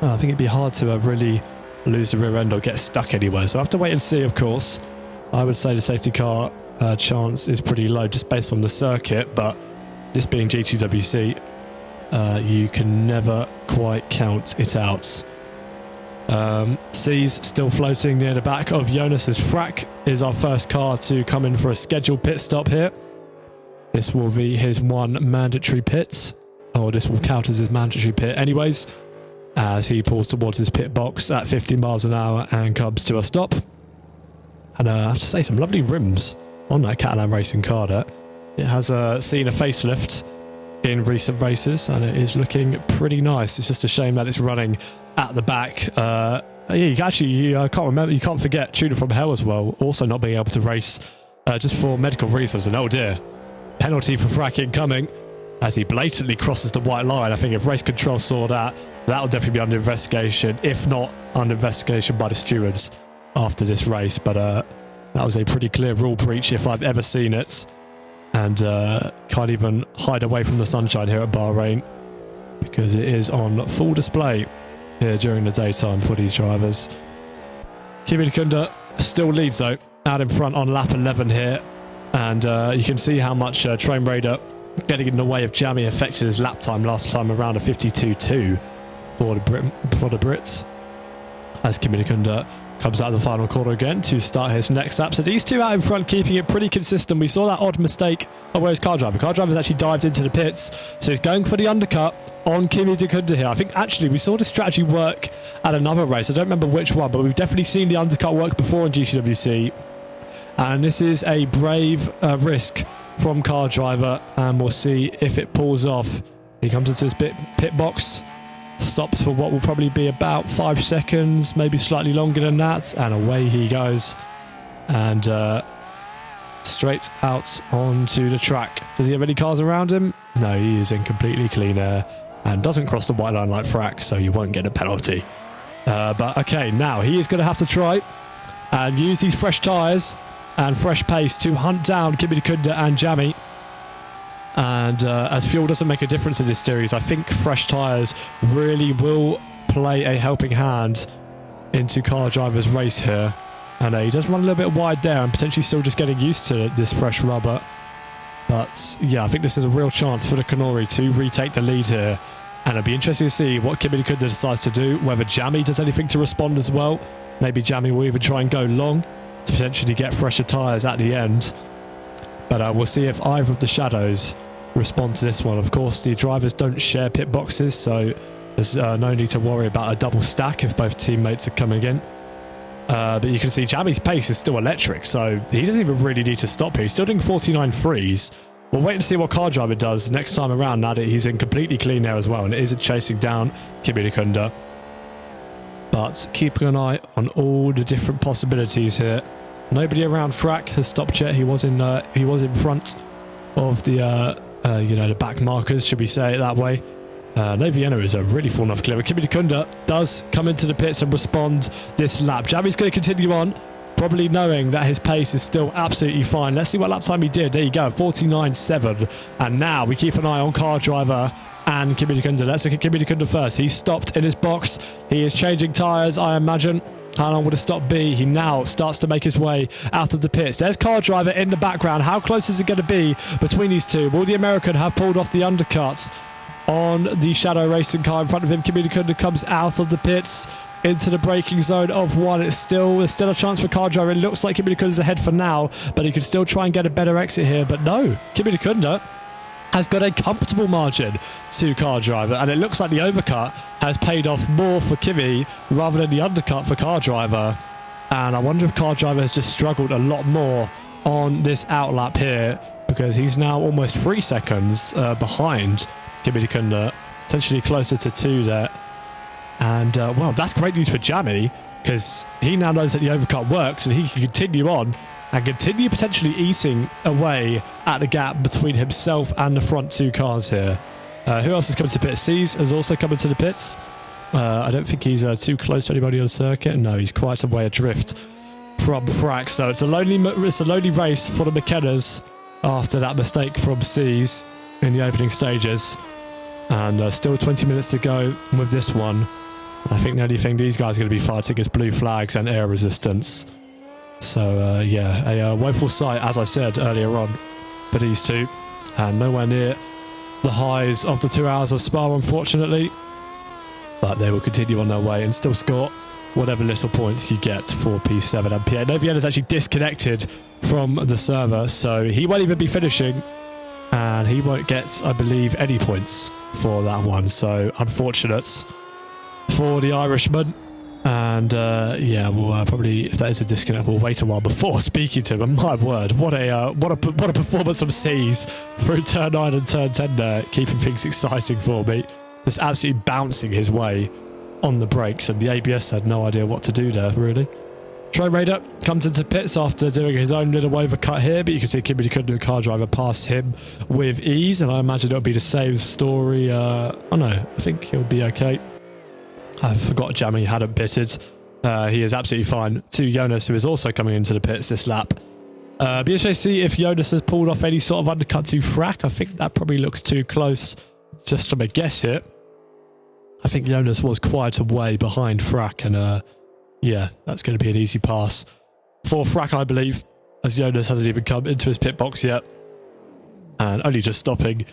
I think it'd be hard to really lose the rear end or get stuck anywhere, so I have to wait and see. Of course, I would say the safety car chance is pretty low just based on the circuit, but this being GTWC, you can never quite count it out. C's still floating near the back of Jonas's Frack is our first car to come in for a scheduled pit stop here. This will be his one mandatory pit, or this will count as his mandatory pit anyways, as he pulls towards his pit box at 50 miles an hour and comes to a stop. And I have to say, some lovely rims on that Catalan racing car there. It has seen a facelift in recent races and it is looking pretty nice. It's just a shame that it's running at the back. Yeah, you can't forget Tuna from Hell as well, also not being able to race just for medical reasons. And oh dear, penalty for fracking coming as he blatantly crosses the white line. I think if race control saw that, that'll definitely be under investigation, if not under investigation by the stewards after this race. But that was a pretty clear rule breach if I've ever seen it. And can't even hide away from the sunshine here at Bahrain, because it is on full display here during the daytime for these drivers. Kimi Kunda still leads though, out in front on lap 11 here. And you can see how much Train Raider getting in the way of Jammy affected his lap time last time around, a 52.2 for the Brits, as Kimi Kunda comes out of the final corner again to start his next lap. So these two out in front keeping it pretty consistent. We saw that odd mistake. Oh, where's Car Driver? Car Driver's actually dived into the pits, so he's going for the undercut on Kimi Kunda here. I think actually we saw this strategy work at another race. I don't remember which one, but we've definitely seen the undercut work before in GCWC. And this is a brave risk from Car Driver, and we'll see if it pulls off. He comes into his pit box, stops for what will probably be about 5 seconds, maybe slightly longer than that, and away he goes. And straight out onto the track. Does he have any cars around him? No, he is in completely clean air and doesn't cross the white line like Frack, so you won't get a penalty. But okay, now he is going to have to try and use these fresh tyres and fresh pace to hunt down Kimi Kunda and Jammy. And as fuel doesn't make a difference in this series, I think fresh tyres really will play a helping hand into Car Driver's race here. And he does run a little bit wide there and potentially still just getting used to this fresh rubber. But yeah, I think this is a real chance for the Canori to retake the lead here. And it'll be interesting to see what Kimi Kunda decides to do, whether Jammy does anything to respond as well. Maybe Jammy will even try and go long to potentially get fresher tyres at the end. But we'll see if either of the shadows respond to this one. Of course, the drivers don't share pit boxes, so there's no need to worry about a double stack if both teammates are coming in. But you can see Jammy's pace is still electric, so he doesn't even really need to stop here. He's still doing 49 threes. We'll wait and see what Car Driver does next time around, now that he's in completely clean air as well, and it isn't chasing down Kimi Dikunda. But keeping an eye on all the different possibilities here. Nobody around Frack has stopped yet. He was in front of the the back markers, should we say it that way. No Vienna is a really full enough clear. Kimi Dikunda does come into the pits and respond this lap. Jammy's going to continue on, probably knowing that his pace is still absolutely fine. Let's see what lap time he did. There you go, 49.7. And now we keep an eye on Car Driver and Kimi Dikunda. Let's look at Kimi Dikunda first. He's stopped in his box. He is changing tyres, I imagine. How long would a stop be? He now starts to make his way out of the pits. There's Car Driver in the background. How close is it going to be between these two? Will the American have pulled off the undercuts on the Shadow Racing car in front of him? Kimi Dikunda comes out of the pits into the braking zone of 1. There's still a chance for Car Driver. It looks like Kimi Dikunda's ahead for now, but he can still try and get a better exit here. But no, Kimi Dikunda has got a comfortable margin to Car Driver, and it looks like the overcut has paid off more for Kimi rather than the undercut for Car Driver. And I wonder if Car Driver has just struggled a lot more on this outlap here, because he's now almost 3 seconds behind Kimi Dikunda, potentially closer to 2 there. And well, that's great news for Jammy, because he now knows that the overcut works and he can continue on and continue potentially eating away at the gap between himself and the front 2 cars here. Who else is coming to pit? Seas has also come into the pits. I don't think he's too close to anybody on the circuit. No, he's quite a way adrift from Frack. So it's a lonely race for the McKennas after that mistake from Seas in the opening stages. And still 20 minutes to go with this one. I think the only thing these guys are going to be fighting is blue flags and air resistance. So yeah, a woeful sight, as I said earlier on, for these two. And nowhere near the highs of the 2 hours of Spa, unfortunately. But they will continue on their way and still score whatever little points you get for P7 and P8. Novian is actually disconnected from the server, so he won't even be finishing. And he won't get, I believe, any points for that one. So unfortunate for the Irishman. And yeah, we'll probably, if that is a disconnect, we'll wait a while before speaking to him. And my word, what a performance from Seas through turn 9 and turn 10 there, keeping things exciting for me. Just absolutely bouncing his way on the brakes, and the ABS had no idea what to do there, really. Train Raider comes into pits after doing his own little overcut here, but you can see Kimi Dikunda, Car Driver, pass him with ease, and I imagine it'll be the same story. Oh no, I think he'll be okay. I forgot Jammy hadn't pitted. He is absolutely fine. To Jonas, who is also coming into the pits this lap. Be interesting to see if Jonas has pulled off any sort of undercut to Frack. I think that probably looks too close just from a guess here. I think Jonas was quite a way behind Frack, and yeah, that's going to be an easy pass for Frack, I believe, as Jonas hasn't even come into his pit box yet. And only just stopping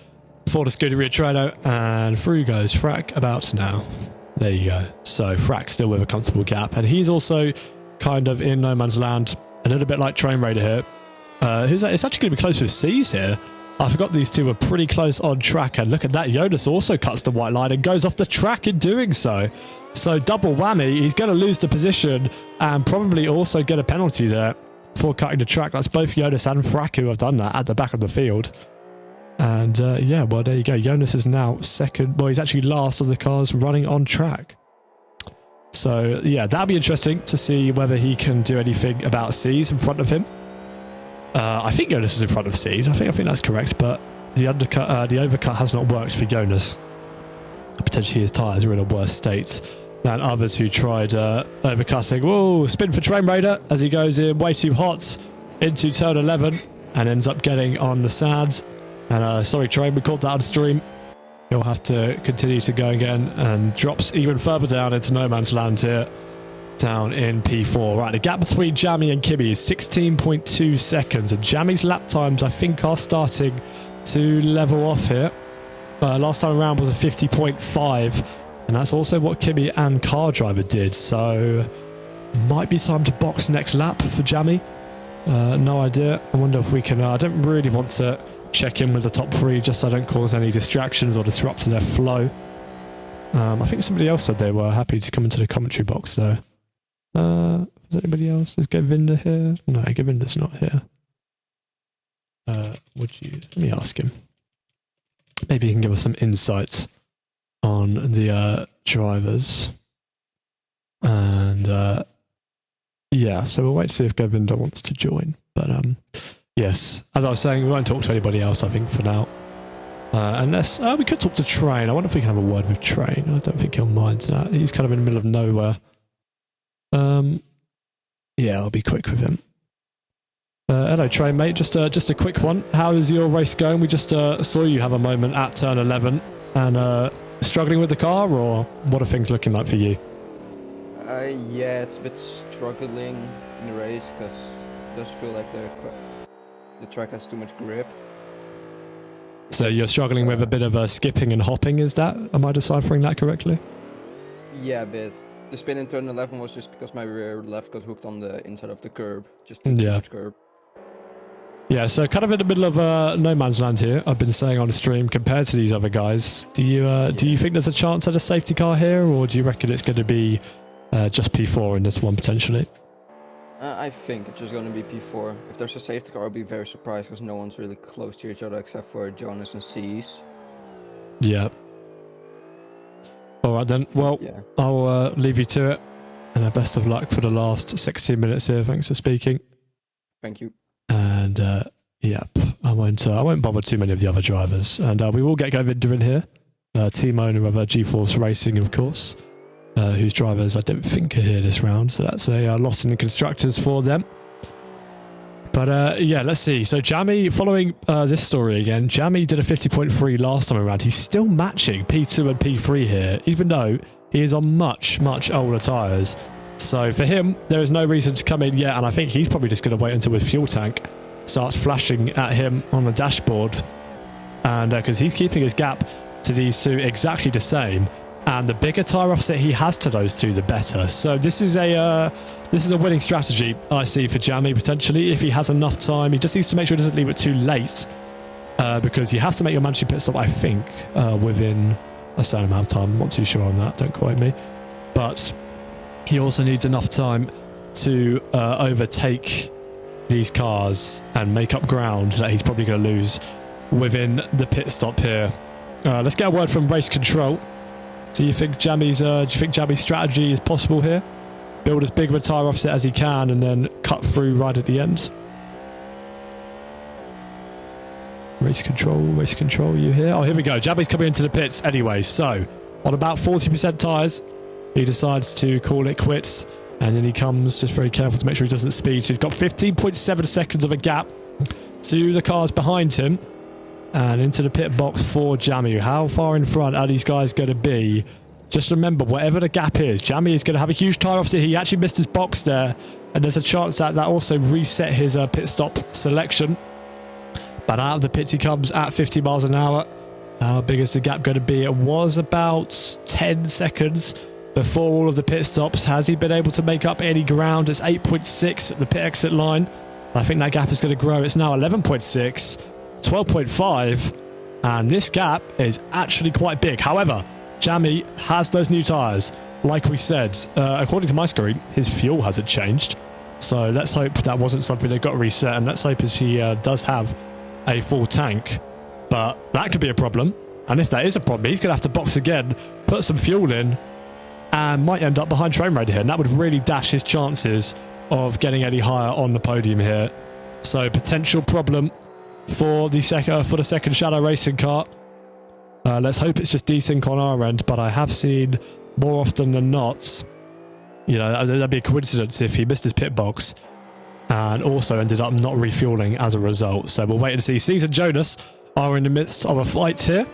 for the Scuderia Treno, and through goes Frack about now. There you go. So Frack still with a comfortable gap, and he's also kind of in no man's land, a little bit like Train Raider here. It's actually going to be close with Seas here. I forgot these two were pretty close on track, and look at that. Jonas also cuts the white line and goes off the track in doing so. So double whammy. He's going to lose the position and probably also get a penalty there for cutting the track. That's both Jonas and Frack who have done that at the back of the field. And yeah, well, there you go. Jonas is now second. Well, he's actually last of the cars running on track. So yeah, that'll be interesting to see whether he can do anything about Seas in front of him. I think Jonas is in front of Seas. I think that's correct, but the undercut, the overcut has not worked for Jonas. Potentially his tyres are in a worse state than others who tried overcutting. Whoa, spin for Train Raider as he goes in way too hot into turn 11 and ends up getting on the sands. And sorry, Train, we caught that on stream. He'll have to continue to go again and drops even further down into no man's land here, down in P4. Right, the gap between Jammy and Kimi is 16.2 seconds, and Jammy's lap times, I think, are starting to level off here. Last time around was a 50.5, and that's also what Kimi and Car Driver did, so might be time to box next lap for Jammy. No idea. I wonder if we can... I don't really want to check in with the top 3 just so I don't cause any distractions or disrupt their flow. I think somebody else said they were happy to come into the commentary box, so... is anybody else? Is Govinda here? No, Govinda's not here. Let me ask him. Maybe he can give us some insights on the drivers. And yeah, so we'll wait to see if Govinda wants to join. But yes, as I was saying, we won't talk to anybody else, I think, for now. Unless we could talk to Train. I wonder if we can have a word with Train. I don't think he'll mind that. He's kind of in the middle of nowhere. Yeah, I'll be quick with him. Hello, Train, mate. Just a quick one. How is your race going? We just saw you have a moment at turn 11 and struggling with the car, or what are things looking like for you? Yeah, it's a bit struggling in the race because it does feel like the track has too much grip. So you're struggling with a bit of skipping and hopping, is that? Am I deciphering that correctly? Yeah, a bit. The spin in turn 11 was just because my rear left got hooked on the inside of the curb. Just too much curb. Yeah, so kind of in the middle of no man's land here, I've been saying on stream, compared to these other guys. Do you think there's a chance at a safety car here, or do you reckon it's going to be just P4 in this one, potentially? I think it's just going to be P4. If there's a safety car, I'll be very surprised because no one's really close to each other except for Jonas and C's. Yeah. Alright then, well, yeah. I'll leave you to it, and best of luck for the last 16 minutes here. Thanks for speaking. Thank you. And yep, I won't bother too many of the other drivers, and we will get Govinda in here, team owner of GeForce Racing, of course, whose drivers I don't think are here this round, so that's a loss in the constructors for them. But yeah, let's see. So Jammy, following this story again, Jammy did a 50.3 last time around. He's still matching P2 and P3 here, even though he is on much, much older tyres. So for him, there is no reason to come in yet, and I think he's probably just going to wait until his fuel tank starts flashing at him on the dashboard. And because he's keeping his gap to these two exactly the same, and the bigger tyre offset he has to those two, the better. So this is a winning strategy, I see, for Jammy, potentially, if he has enough time. He just needs to make sure he doesn't leave it too late, because you have to make your mandatory pit stop, I think, within a certain amount of time. I'm not too sure on that, don't quote me. But he also needs enough time to overtake these cars and make up ground that he's probably going to lose within the pit stop here. Let's get a word from race control. Do you think Jammy's strategy is possible here? Build as big of a tyre offset as he can and then cut through right at the end. Race control, you here? Oh, here we go. Jammy's coming into the pits anyway. So, on about 40% tyres, he decides to call it quits. And then he comes, just very careful to make sure he doesn't speed. So he's got 15.7 seconds of a gap to the cars behind him. And into the pit box for Jammy. How far in front are these guys going to be? Just remember, whatever the gap is, Jammy is going to have a huge tyre offset. He actually missed his box there. And there's a chance that also reset his pit stop selection. But out of the pits he comes at 50 miles an hour. How big is the gap going to be? It was about 10 seconds before all of the pit stops. Has he been able to make up any ground? It's 8.6 at the pit exit line. I think that gap is going to grow. It's now 11.6. 12.5, and this gap is actually quite big. However, Jammy has those new tyres. Like we said, according to my screen, his fuel hasn't changed. So let's hope that wasn't something that got reset, and let's hope he does have a full tank. But that could be a problem, and if that is a problem, he's going to have to box again, put some fuel in, and might end up behind Train Raider here, and that would really dash his chances of getting any higher on the podium here. So potential problem for the second Shadow Racing car. Let's hope it's just desync on our end, but I have seen more often than not, you know, that'd be a coincidence if he missed his pit box and also ended up not refueling as a result. So we'll wait and see. C's and Jonas are in the midst of a fight here,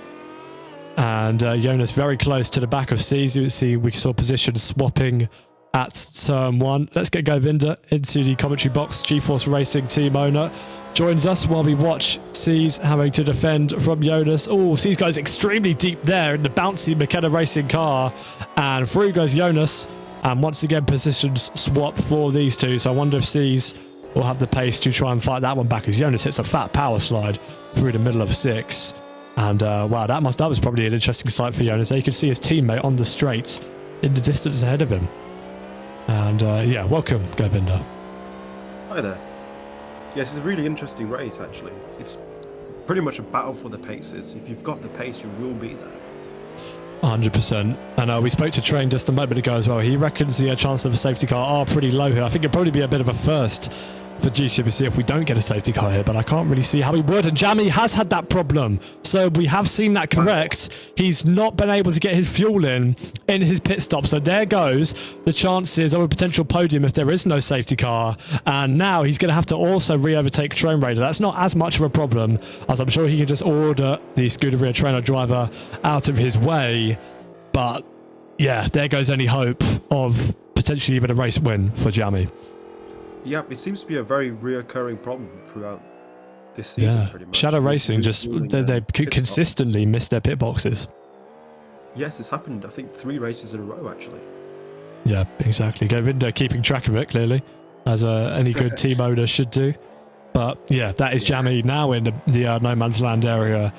and Jonas very close to the back of C's. You see, we saw position swapping at turn 1. Let's get Govinda into the commentary box. GeForce Racing team owner joins us while we watch C's having to defend from Jonas. Oh, C's goes extremely deep there in the bouncy McKenna Racing car, and through goes Jonas, and once again positions swap for these two. So I wonder if C's will have the pace to try and fight that one back as Jonas hits a fat power slide through the middle of 6. And wow, that was probably an interesting sight for Jonas. You could see his teammate on the straight in the distance ahead of him. And yeah, welcome, Govinda. Hi there. Yes, it's a really interesting race, actually. It's pretty much a battle for the paces. If you've got the pace, you will be there. 100%. And we spoke to Train just a moment ago as well. He reckons the chances of a safety car are pretty low here. I think it'd probably be a bit of a first for GCBC if we don't get a safety car here, but I can't really see how he would. And Jammy has had that problem, so we have seen that correct. He's not been able to get his fuel in his pit stop, so there goes the chances of a potential podium if there is no safety car. And now he's going to have to also re-overtake Train Raider. That's not as much of a problem, as I'm sure he can just order the Scuderia trainer driver out of his way. But yeah, there goes any hope of potentially even a race win for Jammy. Yeah, it seems to be a very reoccurring problem throughout this season, pretty much. Shadow Racing, just they consistently miss their pit boxes. Yes, it's happened, I think, 3 races in a row, actually. Yeah, exactly. Govinda keeping track of it, clearly, as any good team owner should do. But yeah, that is Jammy now in the no man's land area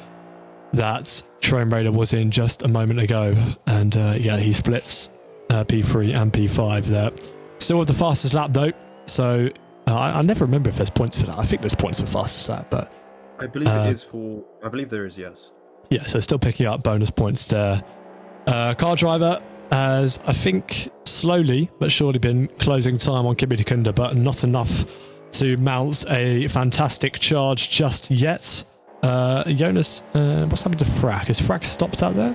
that Train Raider was in just a moment ago. And yeah, he splits P3 and P5 there. Still with the fastest lap, though. So I never remember if there's points for that. I think there's points for fastest lap, but I believe it is for. I believe there is, yes. Yeah, so still picking up bonus points there. Car driver has, I think, slowly but surely been closing time on Kimi Takunda, but not enough to mount a fantastic charge just yet. Jonas, what's happened to Frack? Is Frack stopped out there?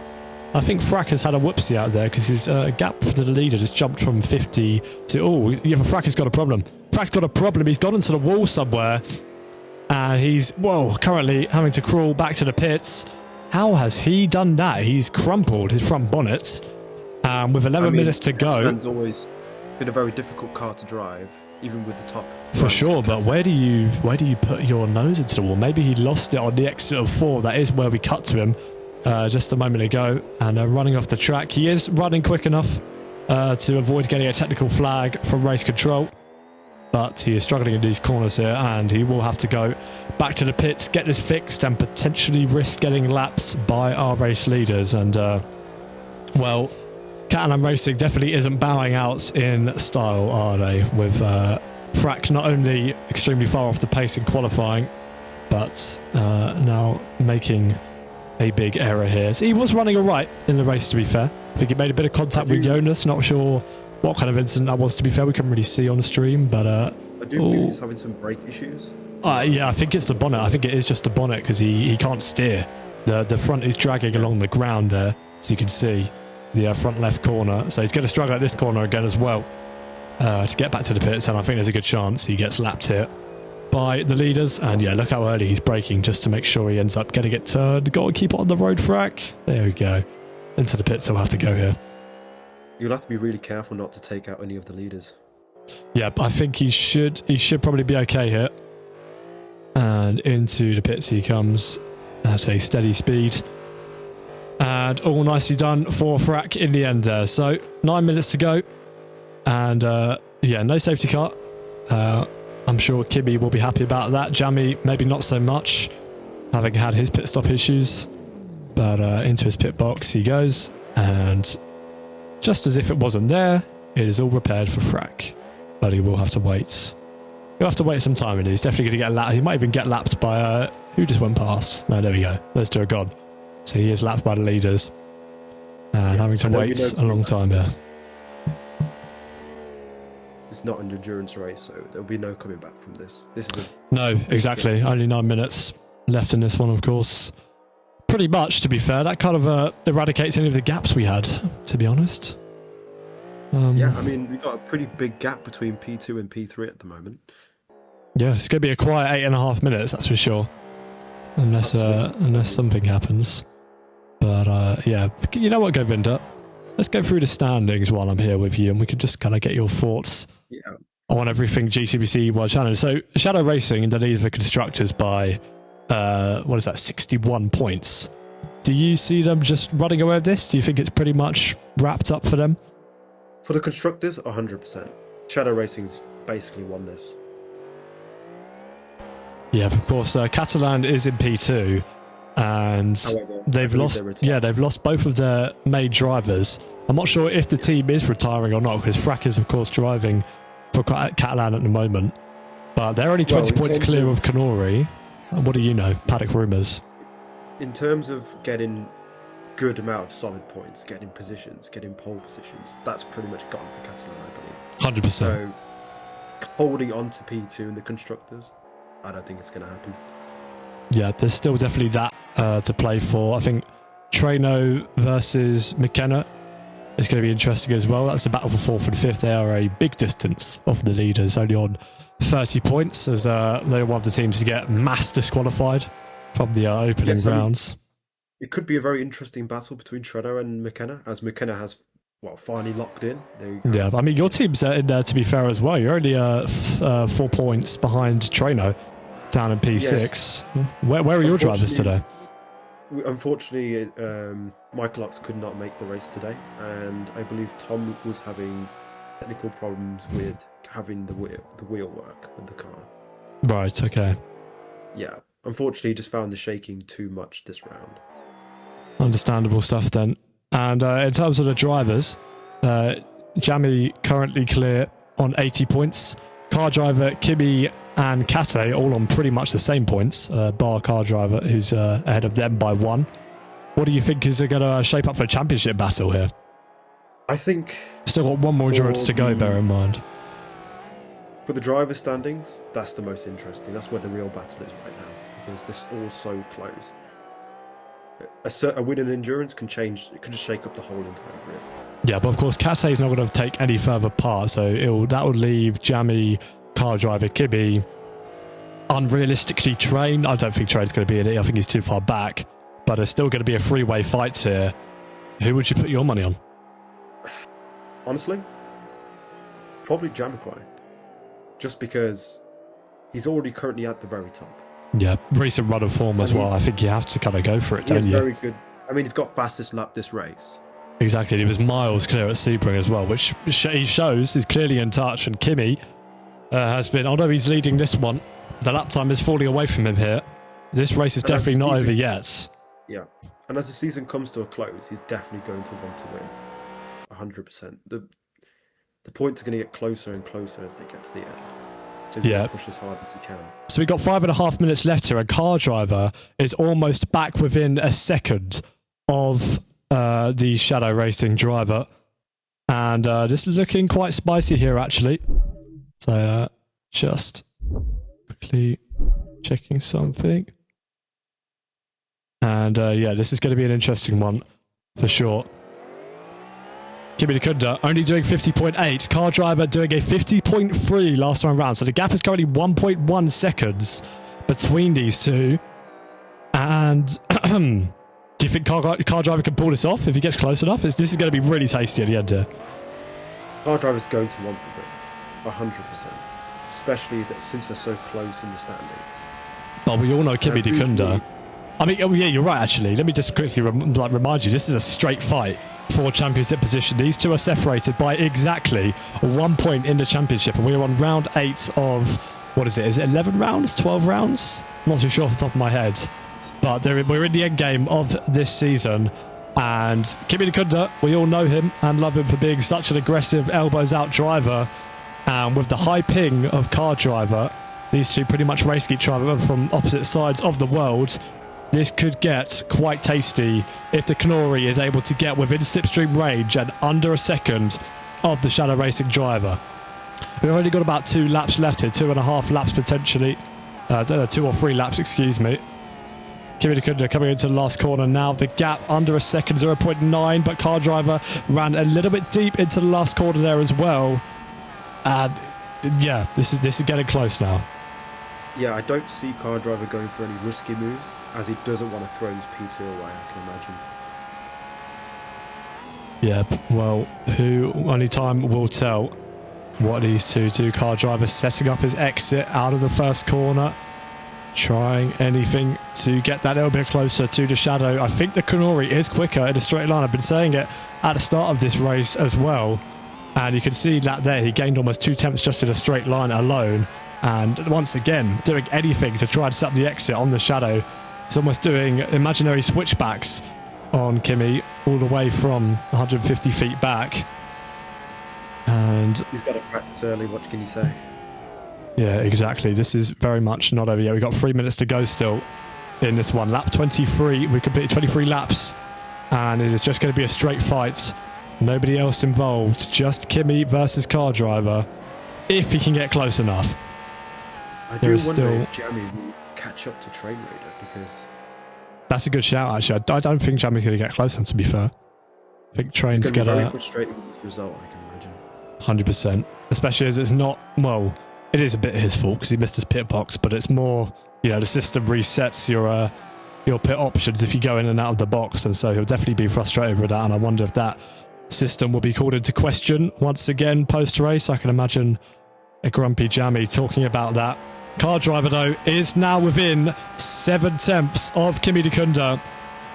I think Frack has had a whoopsie out there because his gap to the leader just jumped from 50 to... Oh, yeah, Frack has got a problem. Frack's got a problem. He's gone into the wall somewhere. And he's, well, currently having to crawl back to the pits. How has he done that? He's crumpled his front bonnet. With 11 minutes to go... It's always been a very difficult car to drive, even with the top. For sure, but where do you put your nose into the wall? Maybe he lost it on the exit of 4. That is where we cut to him. Just a moment ago, and running off the track. He is running quick enough to avoid getting a technical flag from race control, but he is struggling in these corners here, and he will have to go back to the pits, get this fixed, and potentially risk getting laps by our race leaders. And well, Catalan Racing definitely isn't bowing out in style, are they? With Frack not only extremely far off the pace in qualifying, but now making a big error here. So he was running all right in the race, to be fair. I think he made a bit of contact with Jonas. Not sure what kind of incident that was, to be fair. We couldn't really see on the stream, but I do believe he's having some brake issues. Yeah, I think it's the bonnet. I think it is just the bonnet because he can't steer. The front is dragging along the ground there, so you can see the front left corner. So he's going to struggle at this corner again as well to get back to the pits, and I think there's a good chance he gets lapped here by the leaders. And yeah, look how early he's braking just to make sure he ends up getting it turned. Got to keep it on the road, Frack. There we go. Into the pits, he'll have to go here. You'll have to be really careful not to take out any of the leaders. Yeah, but I think he should probably be okay here. And into the pits he comes at a steady speed. And all nicely done for Frack in the end there. So 9 minutes to go. And yeah, no safety car. I'm sure Kibby will be happy about that. Jammy, maybe not so much, having had his pit stop issues. But into his pit box he goes. And just as if it wasn't there, it is all repaired for Frack. But he will have to wait. He'll have to wait some time, and he's definitely going to get lapped. He might even get lapped by... who just went past? No, there we go. Those two are gone. So he is lapped by the leaders. And having to wait a long time here. It's not an endurance race, so there'll be no coming back from this. No, exactly. Only 9 minutes left in this one, of course. Pretty much, to be fair. That kind of eradicates any of the gaps we had, to be honest. Yeah, I mean, we've got a pretty big gap between P2 and P3 at the moment. Yeah, it's going to be a quiet 8.5 minutes, that's for sure. Unless something happens. But yeah, you know what, Govinda? Let's go through the standings while I'm here with you, and we can just kind of get your thoughts on everything GCBC World Challenge. So, Shadow Racing in the lead of the constructors by, 61 points. Do you see them just running away with this? Do you think it's pretty much wrapped up for them? For the constructors, 100%. Shadow Racing's basically won this. Yeah, of course. Catalan is in P2, and However, they've lost. They've lost both of their main drivers. I'm not sure if the team is retiring or not, because Frack is, of course, driving for Catalan at the moment. But they're only 20 points clear of Canori. What do you know? Paddock rumours. In terms of getting good amount of solid points, getting positions, getting pole positions, that's pretty much gone for Catalan, I believe. 100%. So holding on to P2 in the constructors, I don't think it's going to happen. Yeah, there's still definitely that to play for. I think Treno versus McKenna is going to be interesting as well. That's the battle for 4th and 5th. They are a big distance off the leaders, only on 30 points, as they're one of the teams to get mass disqualified from the opening rounds. It could be a very interesting battle between Treno and McKenna, as McKenna has finally locked in. Yeah, I mean, your team's in there, to be fair, as well. You're only 4 points behind Treno, down in P6. Yes. Where are your drivers today? Unfortunately, Michael Ox could not make the race today, and I believe Tom was having technical problems with having the wheel work with the car. Right, okay. Yeah, unfortunately, he just found the shaking too much this round. Understandable stuff then. And in terms of the drivers, Jamie currently clear on 80 points. Car driver Kimi and Kate all on pretty much the same points, bar car driver who's ahead of them by 1. What do you think is going to shape up for a championship battle here? I think... Still got one more endurance to go, bear in mind. For the driver standings, that's the most interesting. That's where the real battle is right now, because this all so close. A win in endurance can change. It can just shake up the whole entire grid. Yeah, but of course, Kate is not going to take any further part, so that would leave Jamie, car driver Kibby, unrealistically trained. I don't think Train's going to be in it. I think he's too far back. But there's still going to be a three-way fight here. Who would you put your money on? Honestly, probably Jamiquai. Just because he's already currently at the very top. Yeah, recent run of form as well. I think you have to kind of go for it, don't you? He's very good. I mean, he's got fastest lap this race. Exactly. He was miles clear at Sebring as well, which he shows is clearly in touch. And Kimi has been, although he's leading this one, the lap time is falling away from him here. This race is definitely not over yet. Yeah. And as the season comes to a close, he's definitely going to want to win. 100%. The points are going to get closer and closer as they get to the end. So he's going to push as hard as he can. So we've got 5.5 minutes left here. A car driver is almost back within a second of the Shadow Racing driver. And this is looking quite spicy here, actually. So just quickly checking something. And yeah, this is going to be an interesting one for sure. Kimi Nakunda only doing 50.8. Car driver doing a 50.3 last time round. So the gap is currently 1.1 seconds between these two. And do you think car driver can pull this off if he gets close enough? This is going to be really tasty at the end here. Car driver's going to want the win. 100%. Especially since they're so close in the standings. But we all know Kimi Nakunda. I mean, oh yeah, you're right, actually. Let me just quickly remind you, this is a straight fight for championship position. These two are separated by exactly 1 point in the championship, and we are on round 8 of, what is it? Is it 11 rounds? 12 rounds? Not too sure off the top of my head. But we're in the end game of this season, and Kimi Nakunda, we all know him and love him for being such an aggressive elbows-out driver, and with the high ping of car driver, these two pretty much racing each other from opposite sides of the world. This could get quite tasty if the Canori is able to get within slipstream range and under a second of the Shadow Racing driver. We've only got about 2 laps left here, 2.5 laps potentially. 2 or 3 laps, excuse me. Kimi Nakunda coming into the last corner now. The gap under a second, 0.9, but car driver ran a little bit deep into the last corner there as well. And yeah, this is getting close now. Yeah, I don't see car driver going for any risky moves, as he doesn't want to throw his P2 away, I can imagine. Yeah, well, only time will tell what these two do. Car driver setting up his exit out of the first corner, trying anything to get that little bit closer to the Shadow. I think the Canori is quicker in a straight line. I've been saying it at the start of this race as well. And you can see that there, he gained almost 2 tenths just in a straight line alone. And once again, doing anything to try and set up the exit on the shadow. He's almost doing imaginary switchbacks on Kimi all the way from 150 feet back. And he's got to practice early. What can you say? yeah, exactly. This is very much not over yet. We've got 3 minutes to go still in this one. Lap 23. We completed 23 laps. And it is just going to be a straight fight. Nobody else involved. Just Kimi versus car driver. If he can get close enough. I do wonder if Jamie will catch up to Train Raider, because... That's a good shout, actually. I don't think Jamie's going to get close, to be fair. I think Train's going to... very frustrating with this result, I can imagine. 100%. Especially as it's not... Well, it is a bit his fault because he missed his pit box, but it's more, you know, the system resets your pit options if you go in and out of the box, and so he'll definitely be frustrated with that, and I wonder if that system will be called into question once again post-race. I can imagine a grumpy Jamie talking about that. Car driver, though, is now within 7/10 of Kimi Dikunda.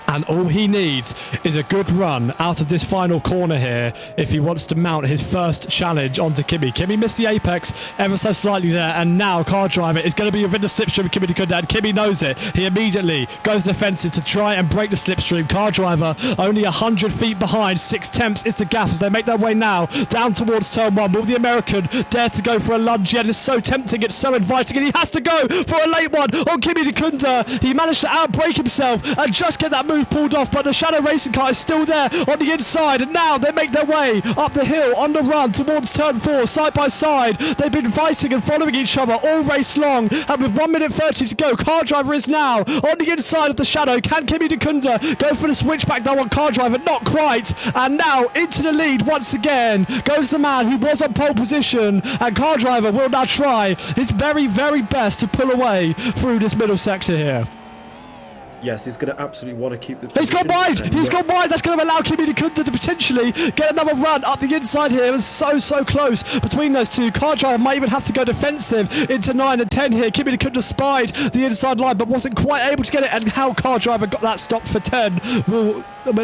And all he needs is a good run out of this final corner here if he wants to mount his first challenge onto Kimi. Kimi missed the apex ever so slightly there, and now car driver is going to be within the slipstream of Kimi Dikunda, and Kimi knows it. He immediately goes defensive to try and break the slipstream. Car driver only 100 feet behind. 6/10 is the gap as they make their way now down towards turn 1. Will the American dare to go for a lunge yet? It's so tempting, it's so inviting, and he has to go for a late one on Kimi Dikunda. He managed to outbrake himself and just get that move pulled off, but the Shadow Racing car is still there on the inside, and now they make their way up the hill on the run towards turn 4, side by side. They've been fighting and following each other all race long, and with 1 minute 30 to go, car driver is now on the inside of the Shadow. Can Kimi Dikunda go for the switchback though on car driver? Not quite, and now into the lead once again goes the man who was on pole position, and car driver will now try his very, very best to pull away through this middle sector here. Yes, he's going to absolutely want to keep the He's gone wide! He's gone wide! That's going to allow Kimi Dikunda to potentially get another run up the inside here. It was so close between those two. Car driver might even have to go defensive into 9 and 10 here. Kimi Dikunda spied the inside line but wasn't quite able to get it, and how car driver got that stop for 10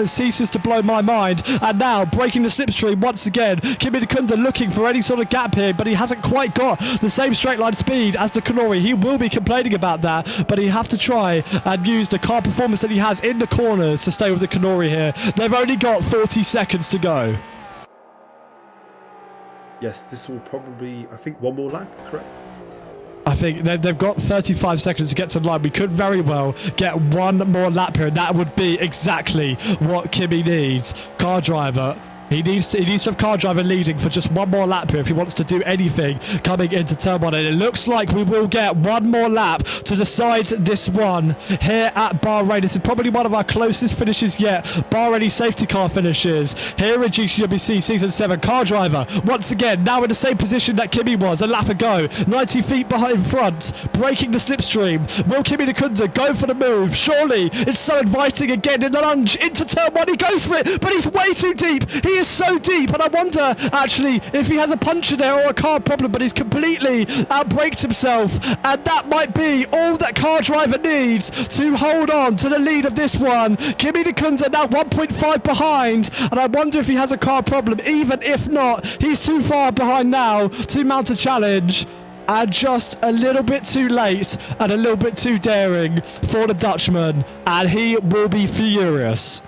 ceases to blow my mind. And now breaking the slipstream once again. Kimi Dikunda looking for any sort of gap here, but he hasn't quite got the same straight line speed as the Kanori. He will be complaining about that, but he have to try and use the car performance that he has in the corners to stay with the Kanori here. They've only got 40 seconds to go. Yes, this will probably, I think, one more lap, correct? I think they've got 35 seconds to get to the line. We could very well get one more lap here, and that would be exactly what Kimi needs. Car driver, he needs to have car driver leading for just one more lap here if he wants to do anything coming into turn 1. And it looks like we will get one more lap to decide this one here at Bahrain. This is probably one of our closest finishes yet, bar any safety car finishes here in GCWC Season 7. Car driver, once again, now in the same position that Kimi was a lap ago. 90 feet behind front, breaking the slipstream. Will Kimi Dikunda go for the move? Surely, it's so inviting again in the lunge into turn 1. He goes for it, but he's way too deep. He is so deep, and I wonder actually if he has a puncture there or a car problem, but he's completely outbraked himself, and that might be all that car driver needs to hold on to the lead of this one. Kimi Dikunda now 1.5 behind, and I wonder if he has a car problem. Even if not, he's too far behind now to mount a challenge, and just a little bit too late and a little bit too daring for the Dutchman, and he will be furious.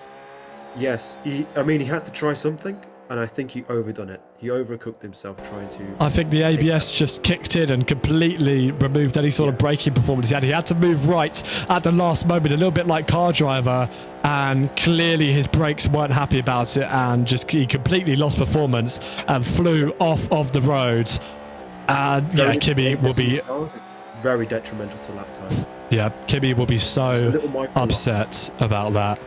Yes, he had to try something, and I think he overdone it. He overcooked himself trying to... I think the ABS just kicked in and completely removed any sort of braking performance he had. He had to move right at the last moment, a little bit like car driver, and clearly his brakes weren't happy about it, and he completely lost performance and flew off of the road. And yeah, Kimi will be... very detrimental to lap time. Yeah, Kimi will be so upset about that.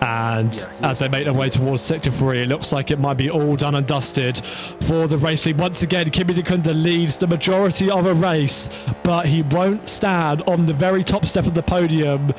And as they make their way towards Sector 3, it looks like it might be all done and dusted for the race lead. Once again, Kimi Dikunda leads the majority of a race, but he won't stand on the very top step of the podium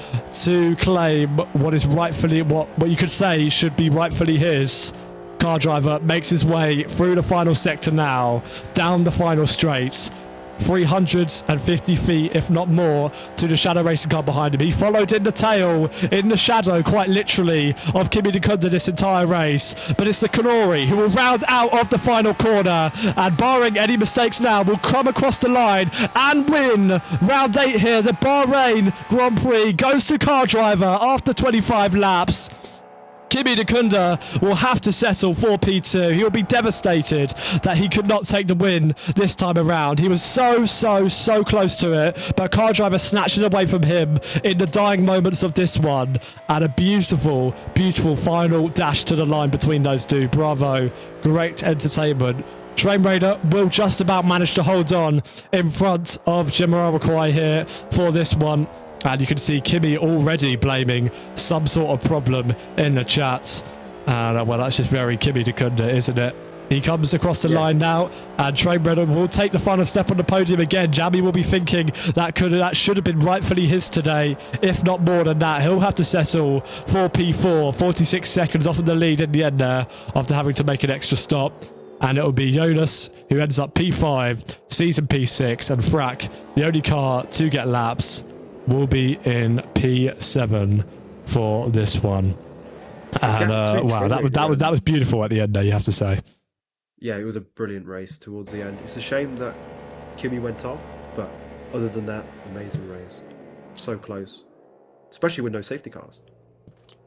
to claim what is rightfully, what you could say should be rightfully his. Car driver makes his way through the final sector now, down the final straight. 350 feet, if not more, to the shadow racing car behind him. He followed in the tail, in the shadow, quite literally, of Kimi Dukunda this entire race. But it's the Kanori who will round out of the final corner, and barring any mistakes now, will come across the line and win round 8 here. The Bahrain Grand Prix goes to car driver after 25 laps. Kimi Dukunda will have to settle for P2. He will be devastated that he could not take the win this time around. He was so close to it, but car driver snatched it away from him in the dying moments of this one. And a beautiful final dash to the line between those two. Bravo. Great entertainment. Train Raider will just about manage to hold on in front of Jamiroquai here for this one. And you can see Kimi already blaming some sort of problem in the chat. And well, that's just very Kimi Dukunda, isn't it? He comes across the line now, and Train Raider will take the final step on the podium again. Jamie will be thinking that should have been rightfully his today, if not more than that. He'll have to settle for P4, 46 seconds off of the lead in the end there, after having to make an extra stop. And it'll be Jonas who ends up P5, Season P6, and Frack, the only car to get laps, will be in P7 for this one. And wow, that was beautiful at the end there, you have to say. Yeah, it was a brilliant race towards the end. It's a shame that Kimi went off, but other than that, amazing race. So close, especially with no safety cars.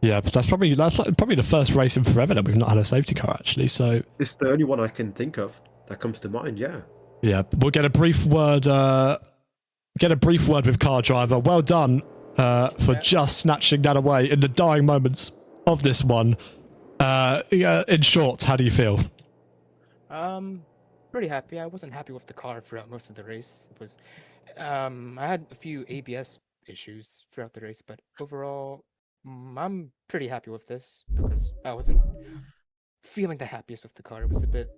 Yeah, but that's probably the first race in forever that we've not had a safety car, actually. So it's the only one I can think of that comes to mind. Yeah. Yeah, we'll get a brief word. With car driver. Well done for just snatching that away in the dying moments of this one. In short, how do you feel? Pretty happy. I wasn't happy with the car throughout most of the race. It was, I had a few ABS issues throughout the race, but overall, I'm pretty happy with this because I wasn't feeling the happiest with the car. It was a bit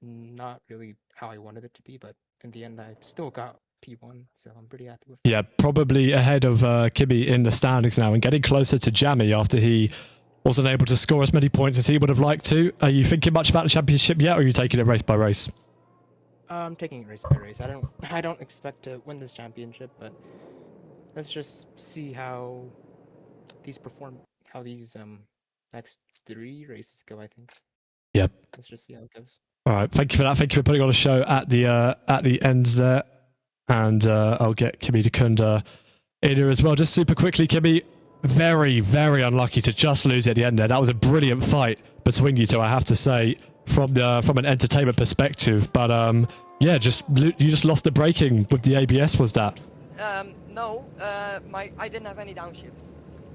not really how I wanted it to be, but in the end, I still got P1, so I'm pretty happy with that. Yeah, probably ahead of Kimi in the standings now and getting closer to Jamie after he wasn't able to score as many points as he would have liked to. Are you thinking much about the championship yet, or are you taking it race by race? I'm taking it race by race. I don't expect to win this championship, but let's just see how these next 3 races go, I think. Yep. Let's just see how it goes. All right, thank you for that. Thank you for putting on a show at the end there. And I'll get Kimi Dukunda in here as well. Just super quickly, Kimi, very unlucky to just lose at the end there. That was a brilliant fight between you two, I have to say, from an entertainment perspective. But yeah, you just lost the braking with the ABS, was that? No, I didn't have any downshift.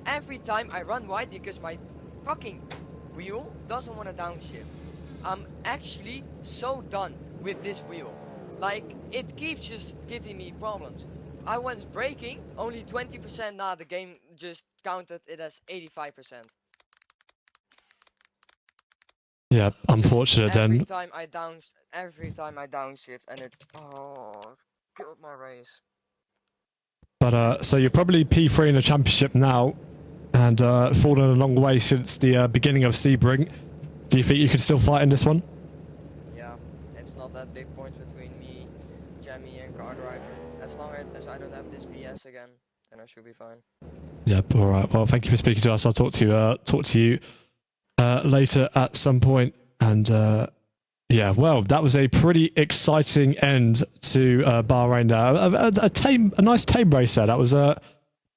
Every time I run wide because my fucking wheel doesn't want to downshift. I'm actually so done with this wheel. Like, it keeps just giving me problems. I was braking only 20%, now the game just counted it as 85%. Yeah, unfortunate then. Every time I downshift and it killed my race. But so you're probably P3 in the championship now, and fallen a long way since the beginning of Sebring. Do you think you could still fight in this one? Yeah, it's not that big points between me, Jamie, and car driver. As long as I don't have this BS again, then I should be fine. Yep. All right. Well, thank you for speaking to us. I'll talk to you later at some point. And yeah, well, that was a pretty exciting end to Bahrain there. A nice tame race there. That was a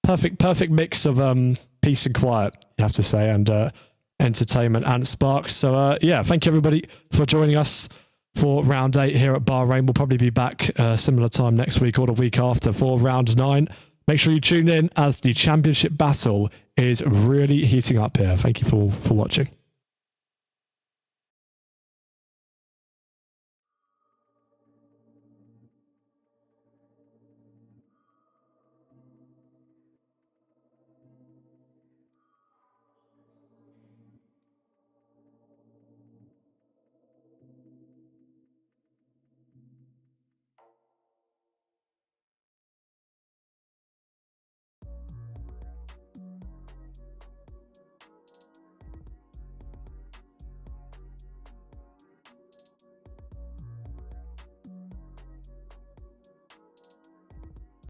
perfect mix of peace and quiet, you have to say, and entertainment and sparks. So yeah, thank you everybody for joining us for round 8 here at Bahrain. We'll probably be back similar time next week or the week after for round 9. Make sure you tune in as the championship battle is really heating up here. Thank you for watching.